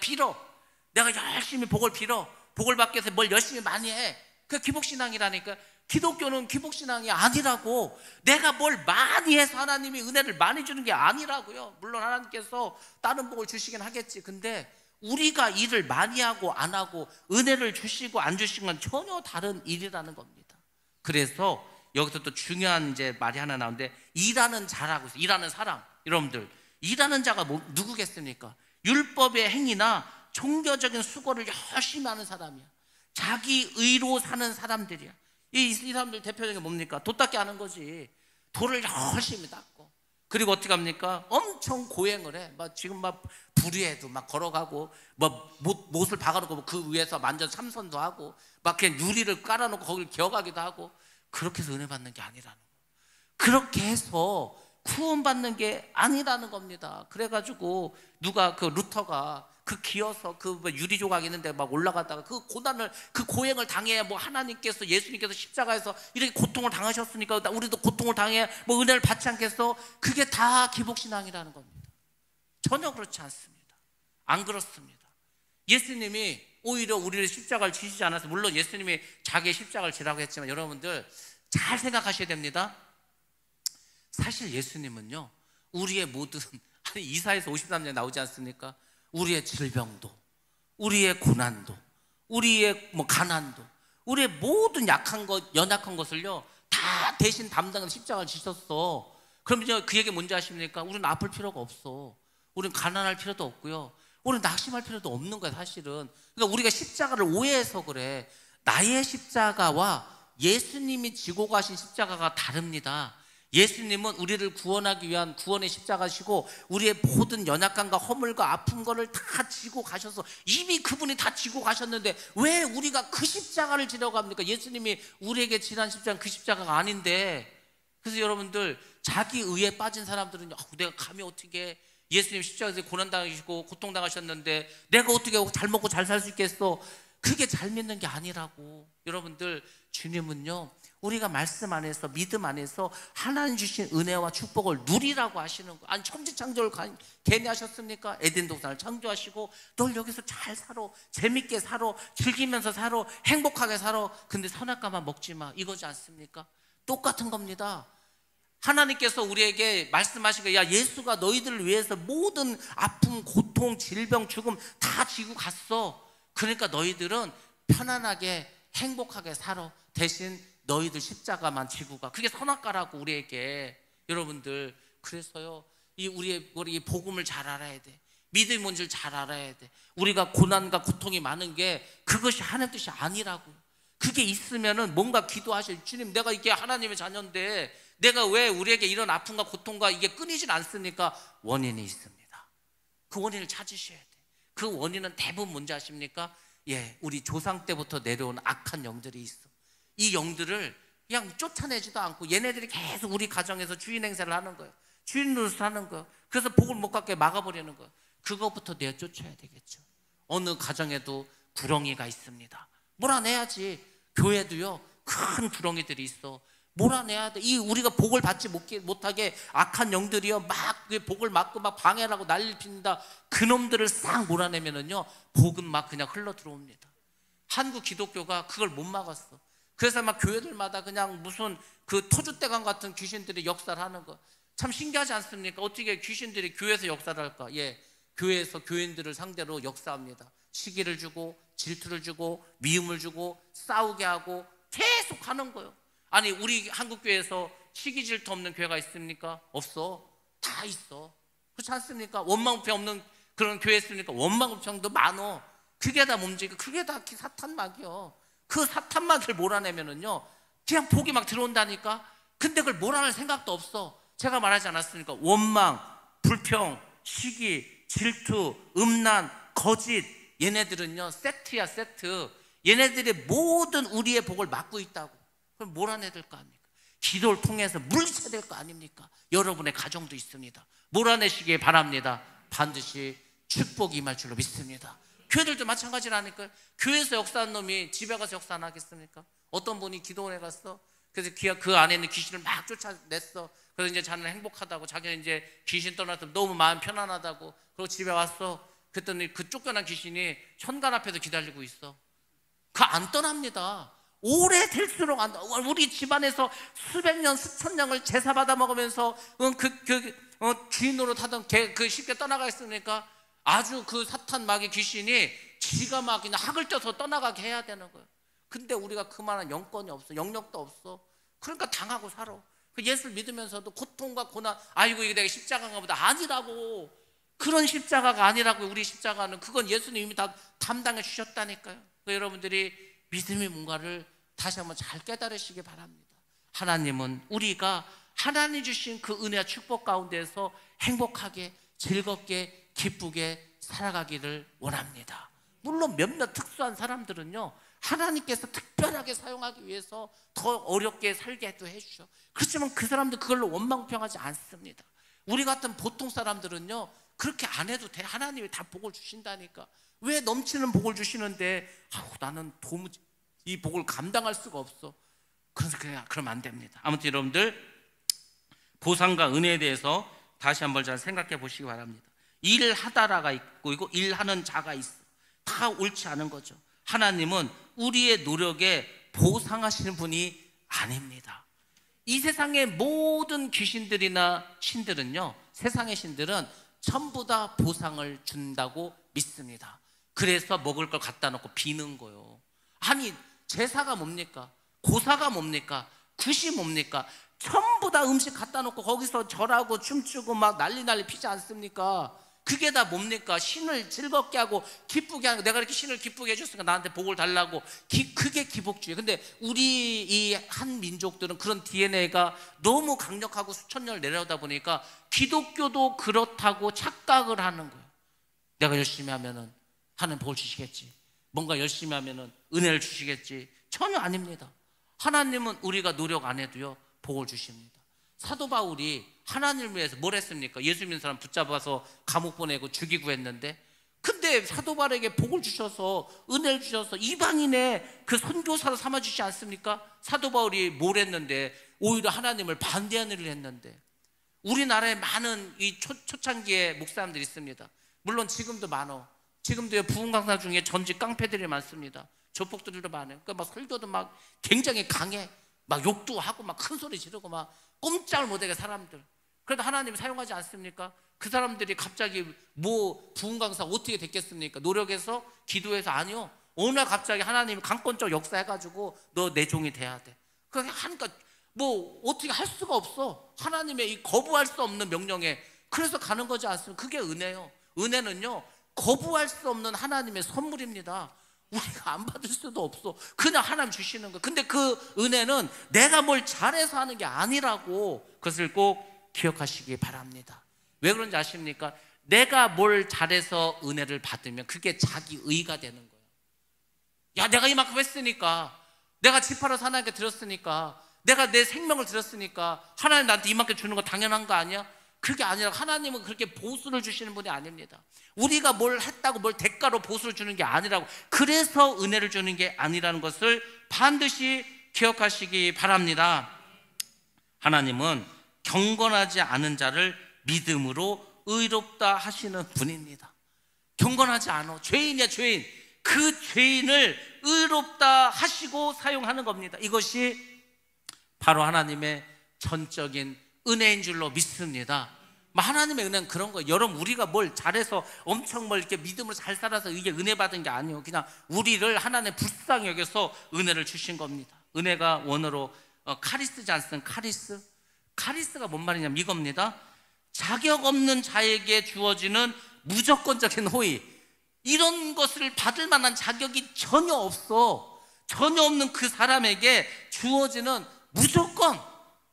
S1: 열심히 복을 빌어. 복을 받기 위해서 뭘 열심히 많이 해. 그게 기복신앙이라니까. 기독교는 기복신앙이 아니라고. 내가 뭘 많이 해서 하나님이 은혜를 많이 주는 게 아니라고요. 물론 하나님께서 다른 복을 주시긴 하겠지. 근데 우리가 일을 많이 하고 안 하고 은혜를 주시고 안 주시는 건 전혀 다른 일이라는 겁니다. 그래서 여기서 또 중요한 이제 말이 하나 나오는데, 일하는 자라고 있어요. 일하는 사람. 여러분들 일하는 자가 누구겠습니까? 율법의 행위나 종교적인 수고를 열심히 하는 사람이야. 자기 의로 사는 사람들이야. 이 사람들 대표적인 뭡니까? 도 닦기 하는 거지. 돌을 열심히 닦고, 그리고 어떻게 합니까? 엄청 고행을 해. 지금 불의에도 걸어가고 못을 박아놓고 그 위에서 만져서 참선도 하고 그냥 유리를 깔아놓고 거기를 기어가기도 하고. 그렇게 해서 은혜 받는 게 아니라는 거예요. 그렇게 해서 구원받는 게 아니라는 겁니다. 그래가지고 누가 루터가 그 기어서 그 유리 조각 있는데 막 올라가다가 그 고난을, 그 고행을 당해야 뭐 하나님께서, 예수님께서 십자가에서 이렇게 고통을 당하셨으니까 우리도 고통을 당해야 뭐 은혜를 받지 않겠어? 그게 다 기복신앙이라는 겁니다. 전혀 그렇지 않습니다. 안 그렇습니다. 예수님이 오히려 우리를 십자가를 지시지 않아서, 물론 예수님이 자기의 십자가를 지라고 했지만 여러분들 잘 생각하셔야 됩니다. 사실 예수님은요, 우리의 모든, 아니 이사야서 53년 나오지 않습니까? 우리의 질병도, 우리의 고난도, 우리의 뭐 가난도, 우리의 모든 약한 것, 연약한 것을요 다 대신 담당해서 십자가를 지셨어. 그럼 이제 그 얘기 뭔지 아십니까? 우리는 아플 필요가 없어. 우리는 가난할 필요도 없고요, 우리는 낙심할 필요도 없는 거야 사실은. 그러니까 우리가 십자가를 오해해서 그래. 나의 십자가와 예수님이 지고 가신 십자가가 다릅니다. 예수님은 우리를 구원하기 위한 구원의 십자가시고, 우리의 모든 연약함과 허물과 아픈 거를 다 지고 가셔서, 이미 그분이 다 지고 가셨는데 왜 우리가 그 십자가를 지려고 합니까? 예수님이 우리에게 지난 십자가는 그 십자가가 아닌데. 그래서 여러분들, 자기 의에 빠진 사람들은 내가 감히 어떻게 예수님 십자가에서 고난당하시고 고통당하셨는데 내가 어떻게 잘 먹고 잘 살 수 있겠어? 그게 잘 믿는 게 아니라고. 여러분들, 주님은요 우리가 말씀 안에서, 믿음 안에서 하나님 주신 은혜와 축복을 누리라고 하시는 거예요. 아니 천지창조를 괜히 하셨습니까? 에덴 동산을 창조하시고 널 여기서 잘 살아, 재밌게 살아, 즐기면서 살아, 행복하게 살아. 근데 선악과만 먹지 마, 이거지 않습니까? 똑같은 겁니다. 하나님께서 우리에게 말씀하신 거예요. 야, 예수가 너희들을 위해서 모든 아픔, 고통, 질병, 죽음 다 지고 갔어. 그러니까 너희들은 편안하게 행복하게 살아. 대신 너희들 십자가만 지고 가. 그게 선악과라고 우리에게. 여러분들, 그래서요 우리 복음을 잘 알아야 돼. 믿음이 뭔지를 잘 알아야 돼. 우리가 고난과 고통이 많은 게 그것이 하나님 뜻이 아니라고. 그게 있으면은 뭔가 기도하실, 주님 내가 이게 하나님의 자녀인데 내가 왜 우리에게 이런 아픔과 고통과 이게 끊이질 않습니까? 원인이 있습니다. 그 원인을 찾으셔야 돼. 그 원인은 대부분 뭔지 아십니까? 우리 조상 때부터 내려온 악한 영들이 있어. 이 영들을 그냥 쫓아내지도 않고 얘네들이 계속 우리 가정에서 주인 행세를 하는 거예요. 주인 노릇을 하는 거예요. 그래서 복을 못 갖게 막아버리는 거예요. 그것부터 내쫓아야 되겠죠. 어느 가정에도 구렁이가 있습니다. 몰아내야지. 교회도요 큰 구렁이들이 있어. 몰아내야 돼. 이 우리가 복을 받지 못하게 악한 영들이요 막 복을 막고 막 방해를 하고 난리를 핍니다. 그놈들을 싹 몰아내면은요 복은 막 그냥 흘러 들어옵니다. 한국 기독교가 그걸 못 막았어. 그래서 막 교회들마다 그냥 무슨 그 터줏대감 같은 귀신들이 역사를 하는 거 참 신기하지 않습니까? 어떻게 귀신들이 교회에서 역사를 할까? 교회에서 교인들을 상대로 역사합니다. 시기를 주고 질투를 주고 미움을 주고 싸우게 하고 계속 하는 거예요. 아니 우리 한국교회에서 시기 질투 없는 교회가 있습니까? 없어. 다 있어. 그렇지 않습니까? 원망불평 없는 그런 교회 있습니까? 원망불평도 많어. 그게 다 몸짓이고 그게 다 사탄막이요. 그 사탄막을 몰아내면은요 그냥 복이 막 들어온다니까. 근데 그걸 몰아낼 생각도 없어. 제가 말하지 않았습니까? 원망, 불평, 시기, 질투, 음란, 거짓, 얘네들은요 세트야, 세트. 얘네들이 모든 우리의 복을 막고 있다고. 그럼 몰아내야 될 거 아닙니까? 기도를 통해서 물리쳐야 될 거 아닙니까? 여러분의 가정도 있습니다. 몰아내시기 바랍니다. 반드시 축복이 임할 줄로 믿습니다. 교회들도 마찬가지라니까요. 교회에서 역사한 놈이 집에 가서 역사 안 하겠습니까? 어떤 분이 기도원에 갔어. 그래서 그 안에 있는 귀신을 막 쫓아냈어. 그래서 이제 자기는 행복하다고, 자기는 이제 귀신 떠나서 너무 마음 편안하다고. 그리고 집에 왔어. 그랬더니 그 쫓겨난 귀신이 현관 앞에서 기다리고 있어. 그 안 떠납니다. 오래될수록 안. 우리 집안에서 수백 년, 수천 년을 제사 받아 먹으면서 주인 노릇하던 그 쉽게 떠나가겠습니까? 아주 그 사탄 마귀 귀신이 지가 막 그냥 학을 쪄서 떠나가게 해야 되는 거예요. 근데 우리가 그만한 영권이 없어, 영역도 없어. 그러니까 당하고 살아. 그 예수를 믿으면서도 고통과 고난, 아이고 이게 내가 십자가인가 보다. 아니라고. 그런 십자가가 아니라고. 우리 십자가는 그건 예수님이 다 담당해 주셨다니까요. 여러분들이 믿음이 뭔가를 다시 한번 잘 깨달으시기 바랍니다. 하나님은 우리가 하나님 주신 그 은혜와 축복 가운데서 행복하게, 즐겁게, 기쁘게 살아가기를 원합니다. 물론 몇몇 특수한 사람들은요 하나님께서 특별하게 사용하기 위해서 더 어렵게 살게도 해주셔. 그렇지만 그 사람들 그걸로 원망평하지 않습니다. 우리 같은 보통 사람들은요 그렇게 안 해도 돼. 하나님이 다 복을 주신다니까. 왜 넘치는 복을 주시는데 나는 도무지 이 복을 감당할 수가 없어. 그러면 안 됩니다. 아무튼 여러분들, 보상과 은혜에 대해서 다시 한번 잘 생각해 보시기 바랍니다. 일하다라가 있고 일하는 자가 있어. 다 옳지 않은 거죠. 하나님은 우리의 노력에 보상하시는 분이 아닙니다. 이 세상의 모든 귀신들이나 신들은요, 세상의 신들은 전부 다 보상을 준다고 믿습니다. 그래서 먹을 걸 갖다 놓고 비는 거요. 아니, 제사가 뭡니까? 고사가 뭡니까? 굿이 뭡니까? 전부 다 음식 갖다 놓고 거기서 절하고 춤추고 막 난리 피지 않습니까? 그게 다 뭡니까? 신을 즐겁게 하고 기쁘게 하는 거. 내가 이렇게 신을 기쁘게 해줬으니까 나한테 복을 달라고. 그게 기복주의. 근데 우리 이 한 민족들은 그런 DNA가 너무 강력하고 수천 년을 내려오다 보니까 기독교도 그렇다고 착각을 하는 거예요. 내가 열심히 하면은 하나님 복을 주시겠지, 뭔가 열심히 하면은 은혜를 주시겠지. 전혀 아닙니다. 하나님은 우리가 노력 안 해도요 복을 주십니다. 사도 바울이 하나님을 위해서 뭘 했습니까? 예수 믿는 사람 붙잡아서 감옥 보내고 죽이고 했는데, 근데 사도 바울에게 복을 주셔서 은혜를 주셔서 이방인의 그 선교사로 삼아주시지 않습니까? 사도 바울이 뭘 했는데 오히려 하나님을 반대하는 일을 했는데. 우리나라에 많은 이 초창기에 목사님들이 있습니다. 물론 지금도 많어. 지금도 부흥 강사 중에 전직 깡패들이 많습니다. 조폭들도 많아요. 그러니까 막 설교도 막 굉장히 강해. 막 욕도 하고 막 큰 소리 지르고 막 꼼짝을 못하게 사람들. 그래도 하나님이 사용하지 않습니까? 그 사람들이 갑자기 뭐 부흥 강사 어떻게 됐겠습니까? 노력해서 기도해서? 아니요. 어느 날 갑자기 하나님이 강권적 역사해가지고 너 내 종이 돼야 돼. 그렇게 하니까 뭐 어떻게 할 수가 없어. 하나님의 이 거부할 수 없는 명령에. 그래서 가는 거지 않습니까? 그게 은혜요. 은혜는요 거부할 수 없는 하나님의 선물입니다. 우리가 안 받을 수도 없어. 그냥 하나님 주시는 거. 근데 그 은혜는 내가 뭘 잘해서 하는 게 아니라고, 그것을 꼭 기억하시기 바랍니다. 왜 그런지 아십니까? 내가 뭘 잘해서 은혜를 받으면 그게 자기 의가 되는 거예요. 야, 내가 이만큼 했으니까, 내가 집 팔아서 하나님께 드렸으니까, 내가 내 생명을 드렸으니까 하나님 나한테 이만큼 주는 거 당연한 거 아니야? 그게 아니라 하나님은 그렇게 보수를 주시는 분이 아닙니다. 우리가 뭘 했다고 뭘 대가로 보수를 주는 게 아니라고. 그래서 은혜를 주는 게 아니라는 것을 반드시 기억하시기 바랍니다. 하나님은 경건하지 않은 자를 믿음으로 의롭다 하시는 분입니다. 경건하지 않아, 죄인이야 죄인. 그 죄인을 의롭다 하시고 사용하는 겁니다. 이것이 바로 하나님의 전적인 은혜인 줄로 믿습니다. 하나님의 은혜는 그런 거예요. 여러분, 우리가 뭘 잘해서 엄청 뭘 이렇게 믿음으로 잘 살아서 이게 은혜 받은 게 아니에요. 그냥 우리를 하나님의 불쌍히 여겨서 은혜를 주신 겁니다. 은혜가 원어로 카리스지 않습니까? 카리스. 카리스가 뭔 말이냐면 이겁니다. 자격 없는 자에게 주어지는 무조건적인 호의. 이런 것을 받을 만한 자격이 전혀 없어. 전혀 없는 그 사람에게 주어지는 무조건,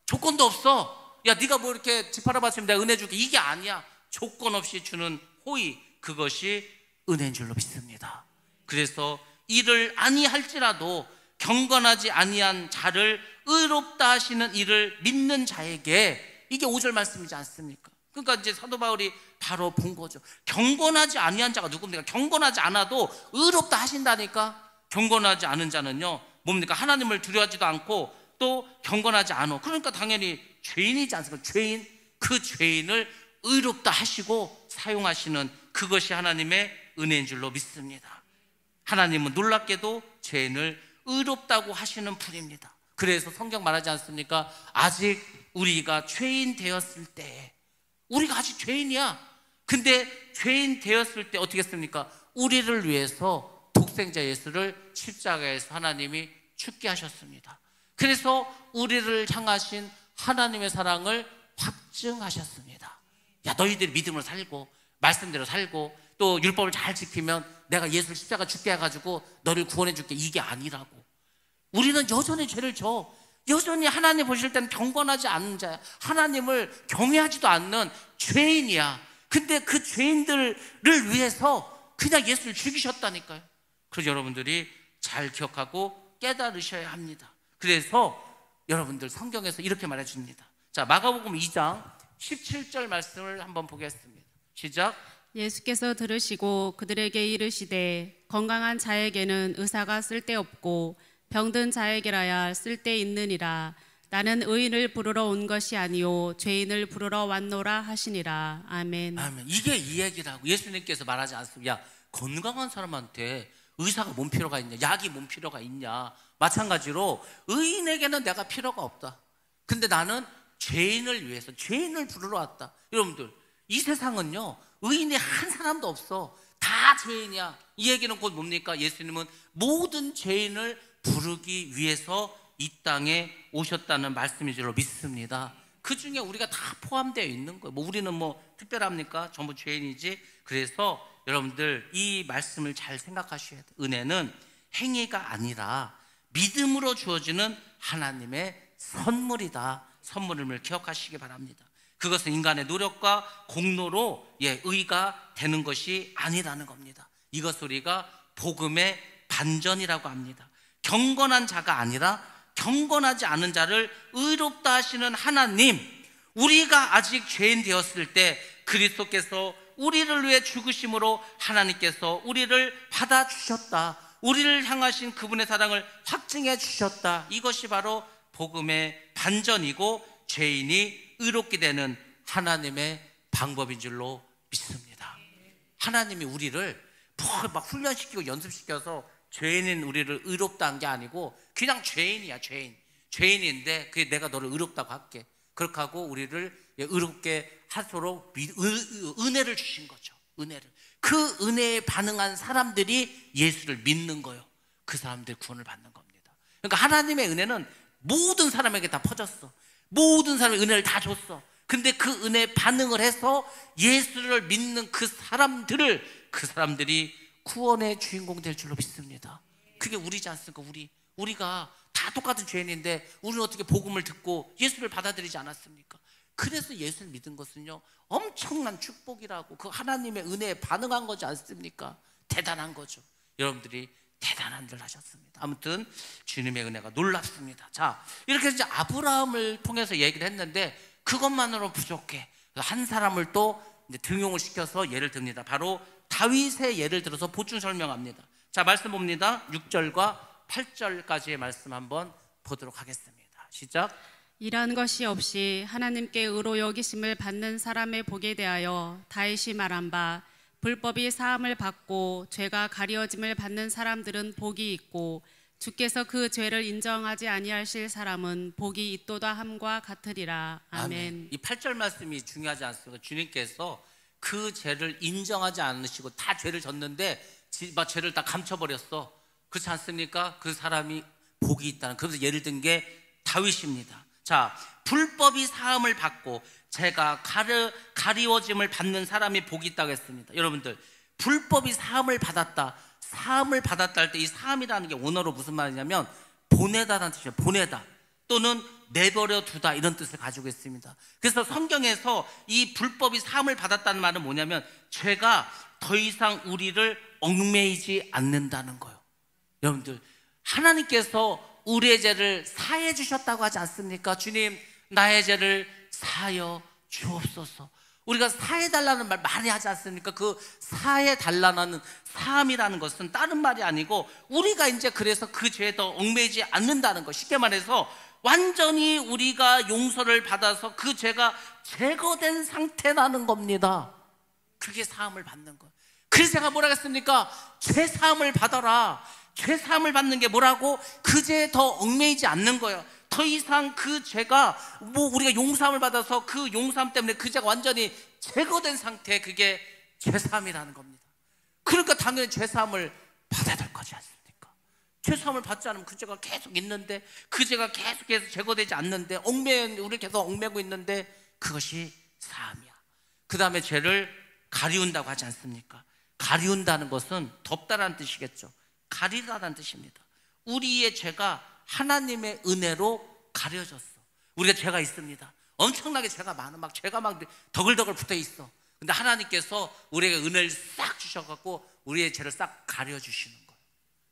S1: 조건도 없어. 야, 네가 뭐 이렇게 집 팔아봤으면 내가 은혜 줄게. 이게 아니야. 조건 없이 주는 호의, 그것이 은혜인 줄로 믿습니다. 그래서 이를 아니할지라도 경건하지 아니한 자를 의롭다 하시는 이를 믿는 자에게, 이게 5절 말씀이지 않습니까? 그러니까 이제 사도 바울이 바로 본 거죠. 경건하지 아니한 자가 누굽니까? 경건하지 않아도 의롭다 하신다니까. 경건하지 않은 자는요 뭡니까? 하나님을 두려워하지도 않고 또 경건하지 않아. 그러니까 당연히 죄인이지 않습니까? 죄인. 그 죄인을 의롭다 하시고 사용하시는, 그것이 하나님의 은혜인 줄로 믿습니다. 하나님은 놀랍게도 죄인을 의롭다고 하시는 분입니다. 그래서 성경 말하지 않습니까? 아직 우리가 죄인 되었을 때, 우리가 아직 죄인이야. 근데 죄인 되었을 때 어떻게 했습니까? 우리를 위해서 독생자 예수를 십자가에서 하나님이 죽게 하셨습니다. 그래서 우리를 향하신 하나님의 사랑을 확증하셨습니다. 야, 너희들이 믿음으로 살고 말씀대로 살고 또 율법을 잘 지키면 내가 예수를 십자가 죽게 해가지고 너를 구원해 줄게. 이게 아니라고. 우리는 여전히 죄를 져. 여전히 하나님 보실 때는 경건하지 않은 자야. 하나님을 경외하지도 않는 죄인이야. 근데 그 죄인들을 위해서 그냥 예수를 죽이셨다니까요. 그래서 여러분들이 잘 기억하고 깨달으셔야 합니다. 그래서 여러분들 성경에서 이렇게 말해 줍니다. 자, 마가복음 2장 17절 말씀을 한번 보겠습니다. 시작.
S2: 예수께서 들으시고 그들에게 이르시되 건강한 자에게는 의사가 쓸데없고 병든 자에게라야 쓸데있느니라. 나는 의인을 부르러 온 것이 아니요 죄인을 부르러 왔노라 하시니라. 아멘.
S1: 아멘. 이게 이 얘기라고. 예수님께서 말하지 않습니까? 야, 건강한 사람한테 의사가 뭔 필요가 있냐, 약이 뭔 필요가 있냐. 마찬가지로 의인에게는 내가 필요가 없다. 근데 나는 죄인을 위해서 죄인을 부르러 왔다. 여러분들, 이 세상은요 의인이 한 사람도 없어. 다 죄인이야. 이 얘기는 곧 뭡니까? 예수님은 모든 죄인을 부르기 위해서 이 땅에 오셨다는 말씀인 줄로 믿습니다. 그 중에 우리가 다 포함되어 있는 거예요. 뭐 우리는 뭐 특별합니까? 전부 죄인이지. 그래서 여러분들 이 말씀을 잘 생각하셔야 돼요. 은혜는 행위가 아니라 믿음으로 주어지는 하나님의 선물이다. 선물을 기억하시기 바랍니다. 그것은 인간의 노력과 공로로 의가 되는 것이 아니라는 겁니다. 이것 우리가 복음의 반전이라고 합니다. 경건한 자가 아니라 경건하지 않은 자를 의롭다 하시는 하나님, 우리가 아직 죄인 되었을 때 그리스도께서 우리를 위해 죽으심으로 하나님께서 우리를 받아주셨다. 우리를 향하신 그분의 사랑을 확증해 주셨다. 이것이 바로 복음의 반전이고 죄인이 의롭게 되는 하나님의 방법인 줄로 믿습니다. 하나님이 우리를 막 훈련시키고 연습시켜서 죄인인 우리를 의롭다 한 게 아니고 그냥 죄인이야. 죄인인데 그게 내가 너를 의롭다고 할게. 그렇게 하고 우리를 의롭게 하도록 은혜를 주신 거죠. 은혜를. 그 은혜에 반응한 사람들이 예수를 믿는 거예요. 그 사람들이 구원을 받는 겁니다. 그러니까 하나님의 은혜는 모든 사람에게 다 퍼졌어. 모든 사람의 은혜를 다 줬어. 근데 그 은혜에 반응을 해서 예수를 믿는 그 사람들이 구원의 주인공 될 줄로 믿습니다. 그게 우리지 않습니까? 우리가 다 똑같은 죄인인데 우리는 어떻게 복음을 듣고 예수를 받아들이지 않았습니까? 그래서 예수를 믿은 것은요 엄청난 축복이라고, 그 하나님의 은혜에 반응한 거지 않습니까? 대단한 거죠. 여러분들이 대단한 일 하셨습니다. 아무튼 주님의 은혜가 놀랍습니다. 자, 이렇게 이제 아브라함을 통해서 얘기를 했는데 그것만으로 부족해. 한 사람을 또 이제 등용을 시켜서 예를 듭니다. 바로 다윗의 예를 들어서 보충 설명합니다. 자, 말씀 봅니다. 6절과 8절까지의 말씀 한번 보도록 하겠습니다. 시작.
S2: 일한 것이 없이 하나님께 의로 여기심을 받는 사람의 복에 대하여 다윗이 말한 바, 불법이 사함을 받고 죄가 가리워짐을 받는 사람들은 복이 있고 주께서 그 죄를 인정하지 아니하실 사람은 복이 있도다 함과 같으리라. 아멘.
S1: 이 8절 말씀이 중요하지 않습니까? 주님께서 그 죄를 인정하지 않으시고 다 죄를 졌는데 막 죄를 다 감춰버렸어. 그렇지 않습니까? 그 사람이 복이 있다는, 그래서 예를 든 게 다윗입니다. 자, 불법이 사함을 받고 죄가 가리워짐을 받는 사람이 복이 있다고 했습니다. 여러분들, 불법이 사함을 받았다 할 때 이 사함이라는 게 원어로 무슨 말이냐면 보내다라는 뜻이에요. 보내다 또는 내버려 두다, 이런 뜻을 가지고 있습니다. 그래서 성경에서 이 불법이 사함을 받았다는 말은 뭐냐면 죄가 더 이상 우리를 얽매이지 않는다는 거예요. 여러분들, 하나님께서 우리의 죄를 사해 주셨다고 하지 않습니까? 주님, 나의 죄를 사하여 주옵소서. 우리가 사해달라는 말 많이 하지 않습니까? 그 사해달라는 사함이라는 것은 다른 말이 아니고 우리가 이제 그래서 그 죄에 더 얽매이지 않는다는 것. 쉽게 말해서 완전히 우리가 용서를 받아서 그 죄가 제거된 상태라는 겁니다. 그게 사함을 받는 것. 그래서 제가 뭐라 했습니까? 죄 사함을 받아라. 죄 사함을 받는 게 뭐라고? 그 죄에 더 얽매이지 않는 거예요. 더 이상 그 죄가 우리가 용서함을 받아서 그 용서함 때문에 그 죄가 완전히 제거된 상태, 그게 죄사함이라는 겁니다. 그러니까 당연히 죄사함을 받아야 될 거지 않습니까? 죄사함을 받지 않으면 그 죄가 계속 있는데, 그 죄가 계속해서 제거되지 않는데, 우리 계속 얽매고 있는데, 그것이 사함이야. 그 다음에 죄를 가리운다고 하지 않습니까? 가리운다는 것은 덮다라는 뜻이겠죠. 가리다라는 뜻입니다. 우리의 죄가 하나님의 은혜로 가려졌어. 우리가 죄가 있습니다. 엄청나게 죄가 많아. 막 죄가 막 덕을덕을 붙어 있어. 근데 하나님께서 우리에게 은혜를 싹 주셔갖고 우리의 죄를 싹 가려주시는 거예요.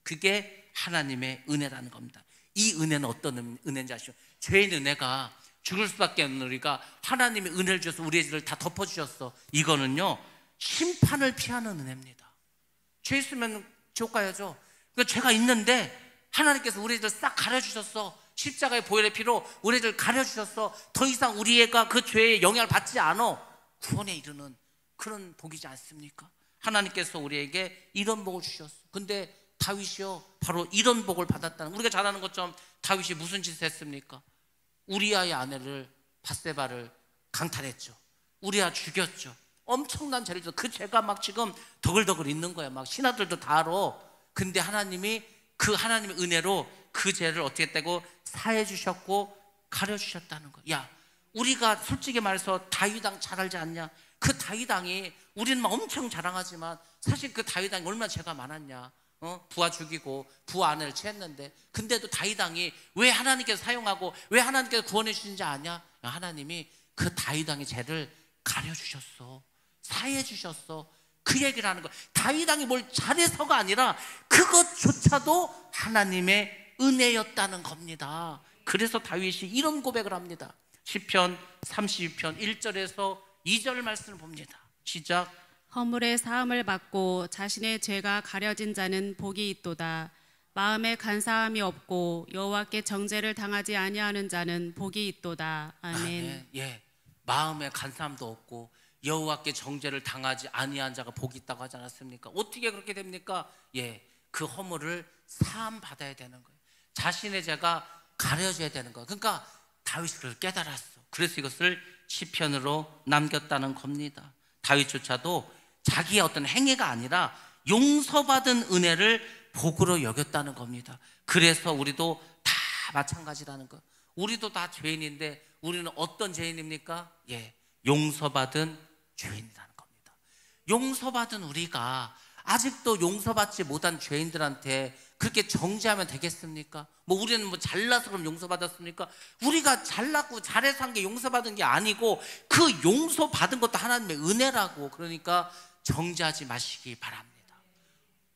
S1: 그게 하나님의 은혜라는 겁니다. 이 은혜는 어떤 은혜인지 아시죠? 죄인 은혜가 죽을 수밖에 없는 우리가 하나님의 은혜를 주셔서 우리의 죄를 다 덮어주셨어. 이거는요 심판을 피하는 은혜입니다. 죄 있으면 지옥 가야죠. 그러니까 죄가 있는데 하나님께서 우리들 싹 가려주셨어. 십자가의 보혈의 피로 우리들 가려주셨어. 더 이상 우리 애가 그 죄의 영향을 받지 않아. 구원에 이르는 그런 복이지 않습니까? 하나님께서 우리에게 이런 복을 주셨어. 근데 다윗이요, 바로 이런 복을 받았다는, 우리가 잘 아는 것처럼 다윗이 무슨 짓을 했습니까? 우리아의 아내를 밧세바를 강탈했죠. 우리아 죽였죠. 엄청난 죄를 져서 그 죄가 막 지금 더글더글 있는 거야. 막 신하들도 다 알아. 근데 하나님이 그 하나님의 은혜로 그 죄를 어떻게 했다고? 사해 주셨고 가려 주셨다는 거야. 야, 우리가 솔직히 말해서 다윗왕 잘 알지 않냐? 그 다윗왕이, 우리는 막 엄청 자랑하지만 사실 그 다윗왕이 얼마나 죄가 많았냐? 부하 죽이고 부하 아내를 취했는데, 근데도 다윗왕이 왜 하나님께서 사용하고 왜 하나님께서 구원해 주신지 아냐? 하나님이 그 다윗왕의 죄를 가려주셨어. 사해 주셨어. 그 얘기를 하는 거야. 다윗왕이 뭘 잘해서가 아니라 그것조차도 하나님의 은혜였다는 겁니다. 그래서 다윗이 이런 고백을 합니다. 시편 32편 1절에서 2절 말씀을 봅니다. 시작.
S2: 허물의 사함을 받고 자신의 죄가 가려진 자는 복이 있도다. 마음에 간사함이 없고 여호와께 정죄를 당하지 아니하는 자는 복이 있도다. 아멘.
S1: 예, 마음에 간사함도 없고 여호와께 정죄를 당하지 아니한 자가 복이 있다고 하지 않았습니까? 어떻게 그렇게 됩니까? 예, 그 허물을 사함 받아야 되는 거예요. 자신의 죄가 가려져야 되는 거예요. 그러니까 다윗이 그걸 깨달았어. 그래서 이것을 시편으로 남겼다는 겁니다. 다윗조차도 자기의 어떤 행위가 아니라 용서받은 은혜를 복으로 여겼다는 겁니다. 그래서 우리도 다 마찬가지라는 거. 우리도 다 죄인인데 우리는 어떤 죄인입니까? 예, 용서받은 죄인이라는 겁니다. 용서받은 우리가 아직도 용서받지 못한 죄인들한테 그렇게 정죄하면 되겠습니까? 뭐 우리는 뭐 잘나서 그럼 용서받았습니까? 우리가 잘났고 잘해서 한 게 용서받은 게 아니고 그 용서받은 것도 하나님의 은혜라고. 그러니까 정죄하지 마시기 바랍니다.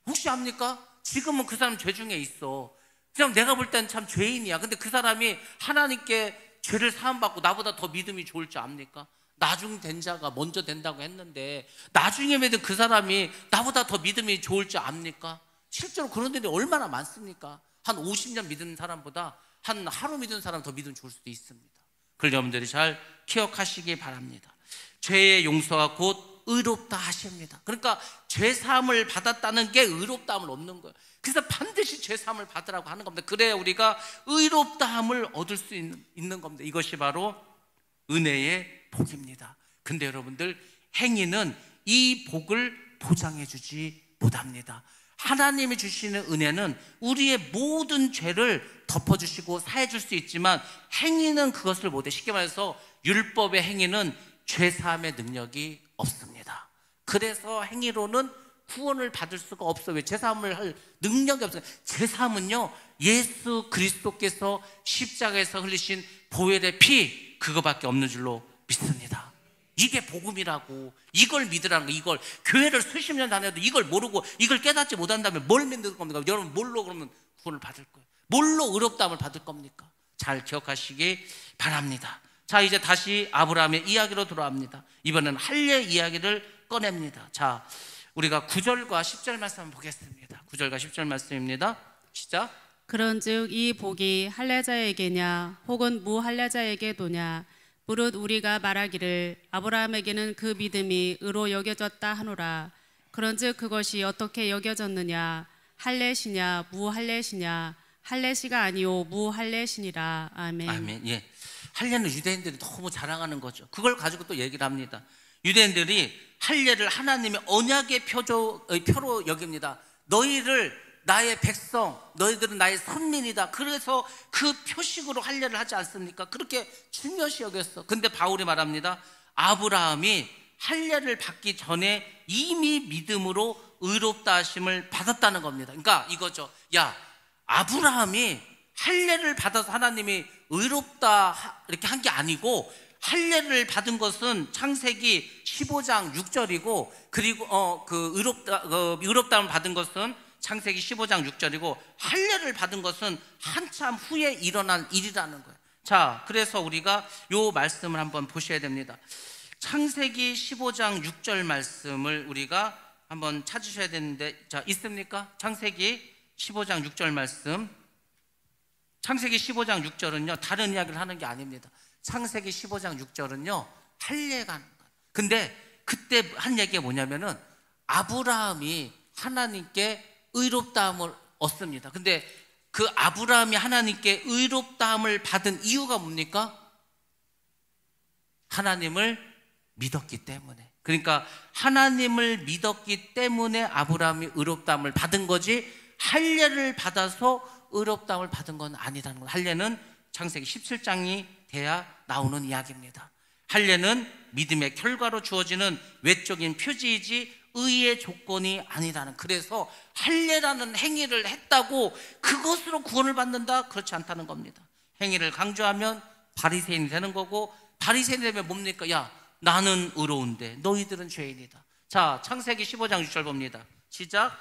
S1: 혹시 압니까? 지금은 그 사람 죄 중에 있어. 그냥 내가 볼 때는 참 죄인이야. 근데 그 사람이 하나님께 죄를 사함받고 나보다 더 믿음이 좋을 줄 압니까? 나중 된 자가 먼저 된다고 했는데 나중에 믿은 그 사람이 나보다 더 믿음이 좋을 줄 압니까? 실제로 그런 일이 얼마나 많습니까? 한 50년 믿은 사람보다 한 하루 믿은 사람 더 믿음 좋을 수도 있습니다. 그걸 여러분들이 잘 기억하시기 바랍니다. 죄의 용서가 곧 의롭다 하십니다. 그러니까 죄사함을 받았다는 게 의롭다함을 얻는 거예요. 그래서 반드시 죄사함을 받으라고 하는 겁니다. 그래야 우리가 의롭다함을 얻을 수 있는 겁니다. 이것이 바로 은혜의 복입니다. 근데 여러분들, 행위는 이 복을 보장해 주지 못합니다. 하나님이 주시는 은혜는 우리의 모든 죄를 덮어주시고 사해줄 수 있지만 행위는 그것을 못해. 쉽게 말해서 율법의 행위는 죄사함의 능력이 없습니다. 그래서 행위로는 구원을 받을 수가 없어요. 왜? 죄사함을 할 능력이 없어요. 죄사함은요, 예수 그리스도께서 십자가에서 흘리신 보혈의 피, 그거밖에 없는 줄로 믿습니다. 이게 복음이라고. 이걸 믿으라는 거. 이걸 교회를 수십 년 다녀도 이걸 모르고 이걸 깨닫지 못한다면 뭘 믿는 겁니까? 여러분 뭘로 그러면 구원을 받을 거예요? 뭘로 의롭다함을 받을 겁니까? 잘 기억하시기 바랍니다. 자, 이제 다시 아브라함의 이야기로 돌아옵니다. 이번엔 할례 이야기를 꺼냅니다. 자, 우리가 9절과 10절 말씀 한번 보겠습니다. 9절과 10절 말씀입니다. 시작.
S2: 그런즉 이 복이 할례자에게냐 혹은 무할례자에게도냐? 무릇 우리가 말하기를 아브라함에게는 그 믿음이 의로 여겨졌다 하노라. 그런즉 그것이 어떻게 여겨졌느냐? 할례시냐 무할례시냐? 할례시가 아니요 무할례시니라. 아멘.
S1: 아멘. 예, 할례는 유대인들이 너무 자랑하는 거죠. 그걸 가지고 또 얘기를 합니다. 유대인들이 할례를 하나님의 언약의 표로 여깁니다. 너희를 나의 백성, 너희들은 나의 선민이다. 그래서 그 표식으로 할례를 하지 않습니까? 그렇게 중요시 여겼어. 근데 바울이 말합니다. 아브라함이 할례를 받기 전에 이미 믿음으로 의롭다 하심을 받았다는 겁니다. 그러니까 이거죠. 야, 아브라함이 할례를 받아서 하나님이 의롭다 이렇게 한 게 아니고, 할례를 받은 것은 창세기 15장 6절이고, 그리고 의롭다함을 받은 것은 창세기 15장 6절이고, 할례를 받은 것은 한참 후에 일어난 일이라는 거예요. 자, 그래서 우리가 요 말씀을 한번 보셔야 됩니다. 창세기 15장 6절 말씀을 우리가 한번 찾으셔야 되는데, 자, 있습니까? 창세기 15장 6절 말씀. 창세기 15장 6절은요 다른 이야기를 하는 게 아닙니다. 창세기 15장 6절은요 할례가 하는 거예요. 근데 그때 한 얘기가 뭐냐면은 아브라함이 하나님께 의롭다함을 얻습니다. 근데 그 아브라함이 하나님께 의롭다함을 받은 이유가 뭡니까? 하나님을 믿었기 때문에. 그러니까 하나님을 믿었기 때문에 아브라함이 의롭다함을 받은 거지, 할례를 받아서 의롭다함을 받은 건 아니라는 거예요. 할례는 창세기 17장이 돼야 나오는 이야기입니다. 할례는 믿음의 결과로 주어지는 외적인 표지이지 의의 조건이 아니라는. 그래서 할례라는 행위를 했다고 그것으로 구원을 받는다? 그렇지 않다는 겁니다. 행위를 강조하면 바리새인이 되는 거고, 바리새인이 되면 뭡니까? 야, 나는 의로운데 너희들은 죄인이다. 자, 창세기 15장 6절 봅니다. 시작.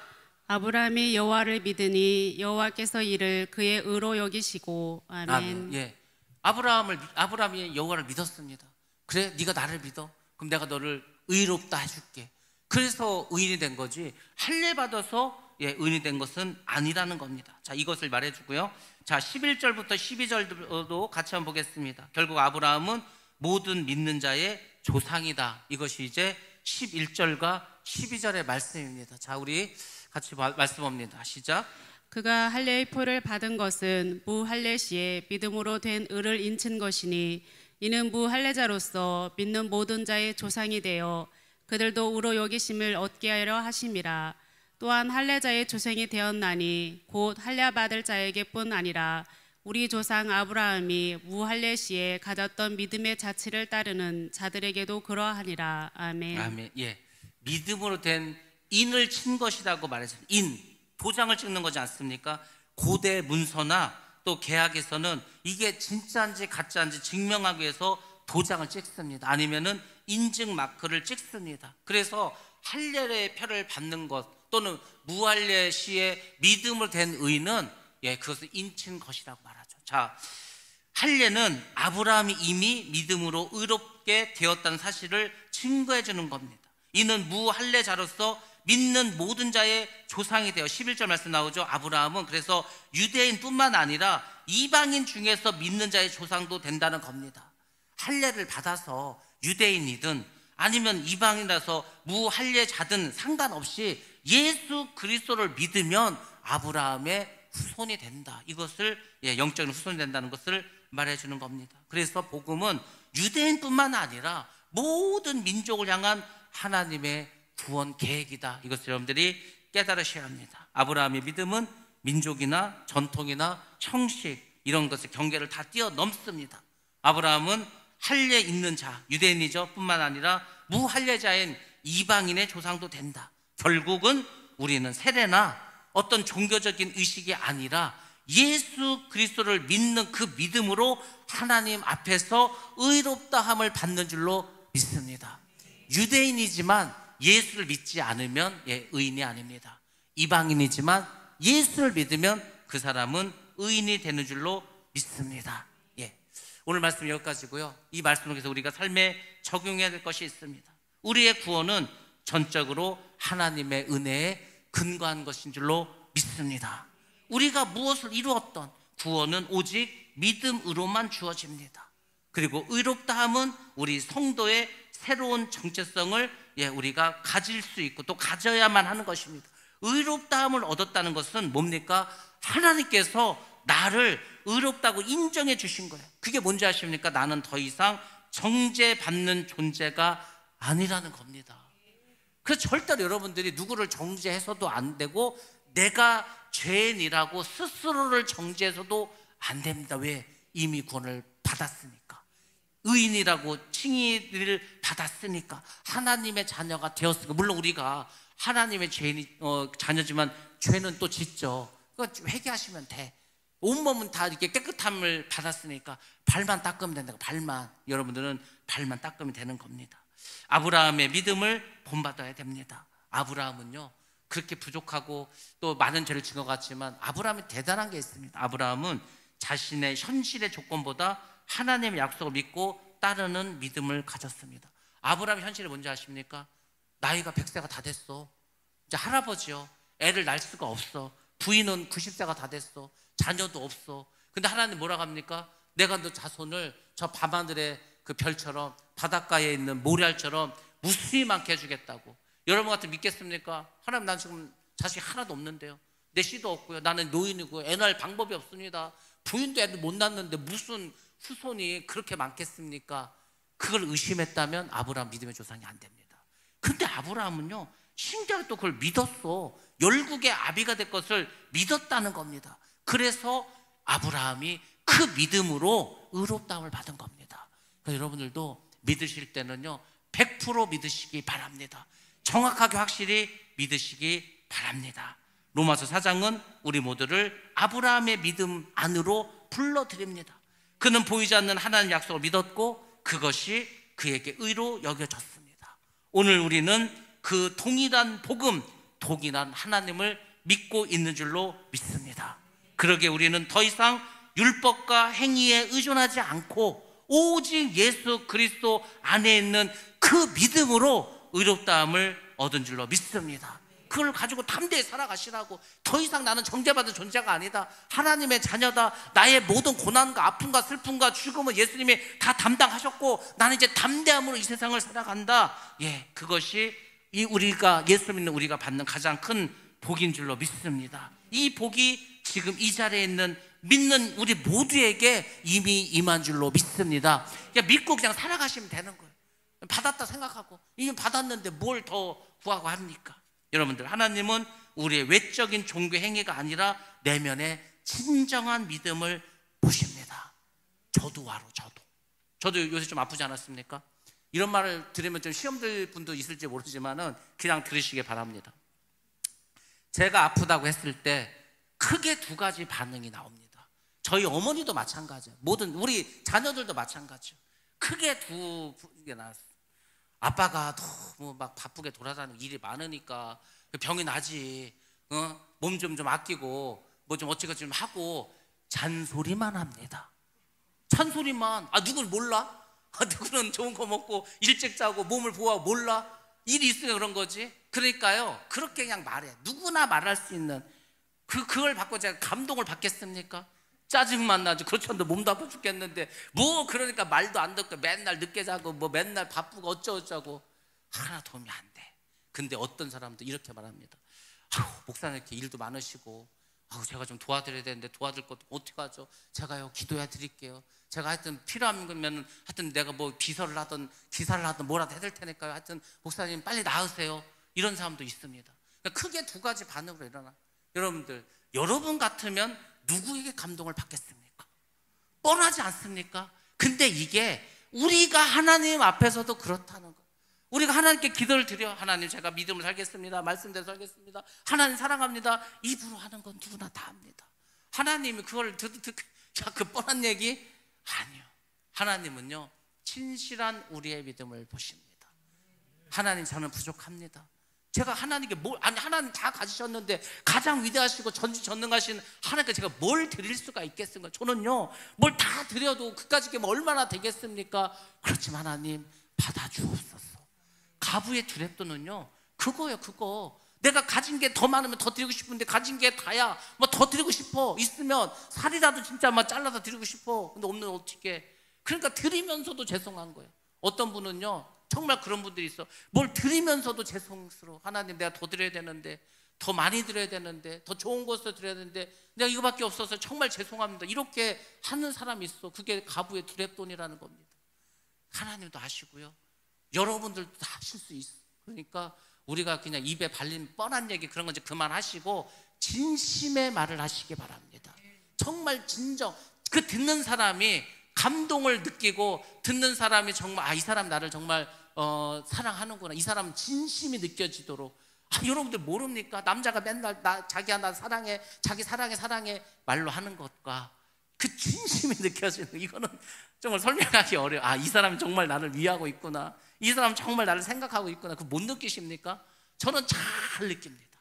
S2: 아브라함이 여호와를 믿으니 여호와께서 이를 그의 의로 여기시고. 아멘.
S1: 아멘. 예, 아브라함이 여호와를 믿었습니다. 그래, 네가 나를 믿어? 그럼 내가 너를 의롭다 해줄게. 그래서 의인이 된 거지, 할례 받아서 의인이 된 것은 아니라는 겁니다. 자, 이것을 말해주고요. 자, 11절부터 12절도 같이 한번 보겠습니다. 결국 아브라함은 모든 믿는 자의 조상이다. 이것이 이제 11절과 12절의 말씀입니다. 자, 우리 같이 말씀 봅니다. 시작.
S2: 그가 할례의 표를 받은 것은 무할례 시에 믿음으로 된 의를 인친 것이니, 이는 무할례자로서 믿는 모든 자의 조상이 되어 그들도 의로 여기심을 얻게 하려 하심이라. 또한 할례자의 조상이 되었나니 곧 할례 받을 자에게뿐 아니라 우리 조상 아브라함이 무할례 시에 가졌던 믿음의 자치를 따르는 자들에게도 그러하니라. 아멘.
S1: 아멘. 예, 믿음으로 된 인을 친 것이라고 말했습니다. 인, 도장을 찍는 거지 않습니까? 고대 문서나 또 계약에서는 이게 진짜인지 가짜인지 증명하기 위해서 도장을 찍습니다. 아니면은 인증 마크를 찍습니다. 그래서 할례의 표를 받는 것 또는 무할례 시에 믿음으로 된 의는 그것을 인친 것이라고 말하죠. 자, 할례는 아브라함이 이미 믿음으로 의롭게 되었다는 사실을 증거해 주는 겁니다. 이는 무할례자로서 믿는 모든 자의 조상이 되어, 11절 말씀 나오죠. 아브라함은 그래서 유대인뿐만 아니라 이방인 중에서 믿는 자의 조상도 된다는 겁니다. 할례를 받아서 유대인이든 아니면 이방인이라서 무할례자든 상관없이 예수 그리스도를 믿으면 아브라함의 후손이 된다. 이것을 영적인 후손이 된다는 것을 말해주는 겁니다. 그래서 복음은 유대인뿐만 아니라 모든 민족을 향한 하나님의 구원 계획이다. 이것을 여러분들이 깨달으셔야 합니다. 아브라함의 믿음은 민족이나 전통이나 형식 이런 것의 경계를 다 뛰어넘습니다. 아브라함은 할례 있는 자, 유대인이죠 뿐만 아니라 무할례자인 이방인의 조상도 된다. 결국은 우리는 세례나 어떤 종교적인 의식이 아니라 예수 그리스도를 믿는 그 믿음으로 하나님 앞에서 의롭다함을 받는 줄로 믿습니다. 유대인이지만 예수를 믿지 않으면 의인이 아닙니다. 이방인이지만 예수를 믿으면 그 사람은 의인이 되는 줄로 믿습니다. 오늘 말씀 여기까지고요. 이 말씀을 통해서 우리가 삶에 적용해야 될 것이 있습니다. 우리의 구원은 전적으로 하나님의 은혜에 근거한 것인 줄로 믿습니다. 우리가 무엇을 이루었던 구원은 오직 믿음으로만 주어집니다. 그리고 의롭다함은 우리 성도의 새로운 정체성을 우리가 가질 수 있고 또 가져야만 하는 것입니다. 의롭다함을 얻었다는 것은 뭡니까? 하나님께서 나를 의롭다고 인정해 주신 거예요. 그게 뭔지 아십니까? 나는 더 이상 정죄받는 존재가 아니라는 겁니다. 그래서 절대로 여러분들이 누구를 정죄해서도 안 되고 내가 죄인이라고 스스로를 정죄해서도 안 됩니다. 왜? 이미 구원을 받았으니까. 의인이라고 칭의를 받았으니까. 하나님의 자녀가 되었으니까. 물론 우리가 하나님의 자녀지만 죄는 또 짓죠. 그거 회개하시면 돼. 온몸은 다 이렇게 깨끗함을 받았으니까 발만 닦으면 된다. 발만. 여러분들은 발만 닦으면 되는 겁니다. 아브라함의 믿음을 본받아야 됩니다. 아브라함은요 그렇게 부족하고 또 많은 죄를 지은 것 같지만 아브라함이 대단한 게 있습니다. 아브라함은 자신의 현실의 조건보다 하나님의 약속을 믿고 따르는 믿음을 가졌습니다. 아브라함의 현실이 뭔지 아십니까? 나이가 100세가 다 됐어. 이제 할아버지요. 애를 낳을 수가 없어. 부인은 90세가 다 됐어. 자녀도 없어. 근데 하나님 뭐라고 합니까? 내가 너 자손을 저 밤하늘의 그 별처럼 바닷가에 있는 모래알처럼 무수히 많게 해주겠다고. 여러분 같은 믿겠습니까? 하나님, 난 지금 자식이 하나도 없는데요. 내 씨도 없고요. 나는 노인이고 애 낳을 방법이 없습니다. 부인도 애들 못 낳는데 무슨 후손이 그렇게 많겠습니까? 그걸 의심했다면 아브라함 믿음의 조상이 안 됩니다. 근데 아브라함은요, 신기하게 또 그걸 믿었어. 열국의 아비가 될 것을 믿었다는 겁니다. 그래서 아브라함이 그 믿음으로 의롭다함을 받은 겁니다. 그래서 여러분들도 믿으실 때는요 100% 믿으시기 바랍니다. 정확하게 확실히 믿으시기 바랍니다. 로마서 4장은 우리 모두를 아브라함의 믿음 안으로 불러드립니다. 그는 보이지 않는 하나님의 약속을 믿었고 그것이 그에게 의로 여겨졌습니다. 오늘 우리는 그 동일한 복음, 동일한 하나님을 믿고 있는 줄로 믿습니다. 그러기에 우리는 더 이상 율법과 행위에 의존하지 않고 오직 예수 그리스도 안에 있는 그 믿음으로 의롭다함을 얻은 줄로 믿습니다. 그걸 가지고 담대히 살아가시라고. 더 이상 나는 정죄받은 존재가 아니다. 하나님의 자녀다. 나의 모든 고난과 아픔과 슬픔과 죽음은 예수님이 다 담당하셨고 나는 이제 담대함으로 이 세상을 살아간다. 예, 그것이 우리가 예수 믿는 우리가 받는 가장 큰 복인 줄로 믿습니다. 이 복이 지금 이 자리에 있는 믿는 우리 모두에게 이미 임한 줄로 믿습니다. 그냥 믿고 그냥 살아가시면 되는 거예요. 받았다 생각하고 이미 받았는데 뭘 더 구하고 합니까? 여러분들, 하나님은 우리의 외적인 종교 행위가 아니라 내면의 진정한 믿음을 보십니다. 저도와로 저도 요새 좀 아프지 않았습니까? 이런 말을 들으면 좀 시험 들 분도 있을지 모르지만은 그냥 들으시기 바랍니다. 제가 아프다고 했을 때 크게 두 가지 반응이 나옵니다. 저희 어머니도 마찬가지예요. 모든 우리 자녀들도 마찬가지예요. 크게 두 개 나왔어요. 아빠가 너무 막 바쁘게 돌아다니고 일이 많으니까 병이 나지. 몸 좀 아끼고 뭐 좀 어찌가 좀 하고 잔소리만 합니다. 잔소리만. 누굴 몰라? 누구는 좋은 거 먹고 일찍 자고 몸을 보호하고 몰라? 일이 있으니까 그런 거지. 그러니까요, 그렇게 그냥 말해. 누구나 말할 수 있는 그걸 받고 제가 감동을 받겠습니까? 짜증만 나죠. 그렇지 않는데 몸도 아파 죽겠는데 뭐 그러니까 말도 안 듣고 맨날 늦게 자고 뭐 맨날 바쁘고 어쩌고 하나 도움이 안 돼. 근데 어떤 사람도 이렇게 말합니다. 목사님 이렇게 일도 많으시고 제가 좀 도와드려야 되는데 도와줄 것도 어떻게 하죠? 제가요 기도해 드릴게요. 제가 하여튼 필요한 거면 하여튼 내가 뭐 비서를 하든 기사를 하든 뭐라도 해드릴 테니까요. 하여튼 목사님 빨리 나으세요. 이런 사람도 있습니다. 그러니까 크게 두 가지 반응으로 일어나. 여러분들, 여러분 같으면 누구에게 감동을 받겠습니까? 뻔하지 않습니까? 근데 이게 우리가 하나님 앞에서도 그렇다는 거. 우리가 하나님께 기도를 드려. 하나님, 제가 믿음을 살겠습니다. 말씀대로 살겠습니다. 하나님 사랑합니다. 입으로 하는 건 누구나 다 합니다. 하나님이 그걸 그 뻔한 얘기? 아니요. 하나님은요 진실한 우리의 믿음을 보십니다. 하나님, 저는 부족합니다. 제가 하나님께 하나님 다 가지셨는데 가장 위대하시고 전지전능하신 하나님께 제가 뭘 드릴 수가 있겠습니까? 저는요 뭘 다 드려도 그까짓 게 뭐 얼마나 되겠습니까? 그렇지만 하나님 받아주옵소서. 가부의 두렙돈은요 그거예요. 그거 내가 가진 게 더 많으면 더 드리고 싶은데 가진 게 다야 뭐 더 드리고 싶어. 있으면 살이라도 진짜 막 잘라서 드리고 싶어. 근데 없는 어떻게. 그러니까 드리면서도 죄송한 거예요. 어떤 분은요 정말 그런 분들이 있어. 뭘 드리면서도 죄송스러워. 하나님, 내가 더 드려야 되는데, 더 많이 드려야 되는데, 더 좋은 것을 드려야 되는데 내가 이거밖에 없어서 정말 죄송합니다. 이렇게 하는 사람이 있어. 그게 가부의 두렙돈이라는 겁니다. 하나님도 아시고요 여러분들도 다 하실 수 있어. 그러니까 우리가 그냥 입에 발린 뻔한 얘기 그런 건 이제 그만하시고 진심의 말을 하시기 바랍니다. 정말 진정. 그 듣는 사람이 감동을 느끼고 듣는 사람이 정말 이 사람 나를 정말 사랑하는구나. 이 사람 진심이 느껴지도록. 여러분들 모릅니까? 남자가 맨날 자기야 나 사랑해, 자기 사랑해 말로 하는 것과 그 진심이 느껴지는, 이거는 정말 설명하기 어려워. 이 사람이 정말 나를 위하고 있구나. 이 사람 정말 나를 생각하고 있구나. 그거 못 느끼십니까? 저는 잘 느낍니다.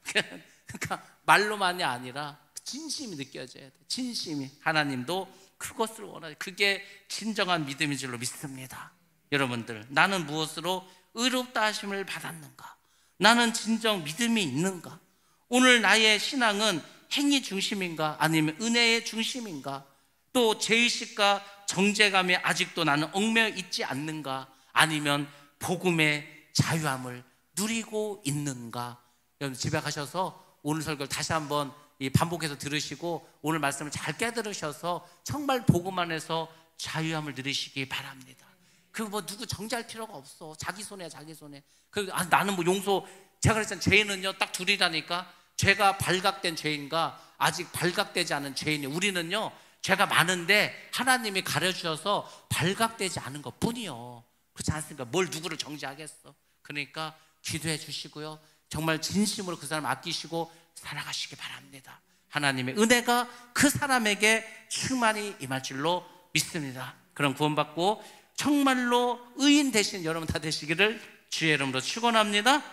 S1: 그러니까 말로만이 아니라 진심이 느껴져야 돼. 진심이. 하나님도 그것을 원하죠. 그게 진정한 믿음인 줄로 믿습니다. 여러분들, 나는 무엇으로 의롭다 하심을 받았는가? 나는 진정 믿음이 있는가? 오늘 나의 신앙은 행위 중심인가? 아니면 은혜의 중심인가? 또 죄의식과 정죄감에 아직도 나는 얽매여 있지 않는가? 아니면 복음의 자유함을 누리고 있는가? 여러분 집에 가셔서 오늘 설교를 다시 한번 반복해서 들으시고 오늘 말씀을 잘 깨달으셔서 정말 복음 안에서 자유함을 누리시기 바랍니다. 그 뭐 누구 정죄할 필요가 없어. 자기 손해야, 자기 손해. 나는 뭐 용서, 제가 그랬잖아요. 죄인은요 딱 둘이라니까. 죄가 발각된 죄인과 아직 발각되지 않은 죄인이. 우리는요 죄가 많은데 하나님이 가려주셔서 발각되지 않은 것 뿐이요. 그렇지 않습니까? 뭘 누구를 정죄하겠어. 그러니까 기도해 주시고요, 정말 진심으로 그 사람 아끼시고 살아가시기 바랍니다. 하나님의 은혜가 그 사람에게 충만히 임할 줄로 믿습니다. 그럼 구원받고 정말로 의인 되신 여러분 다 되시기를 주의 이름으로 축원합니다.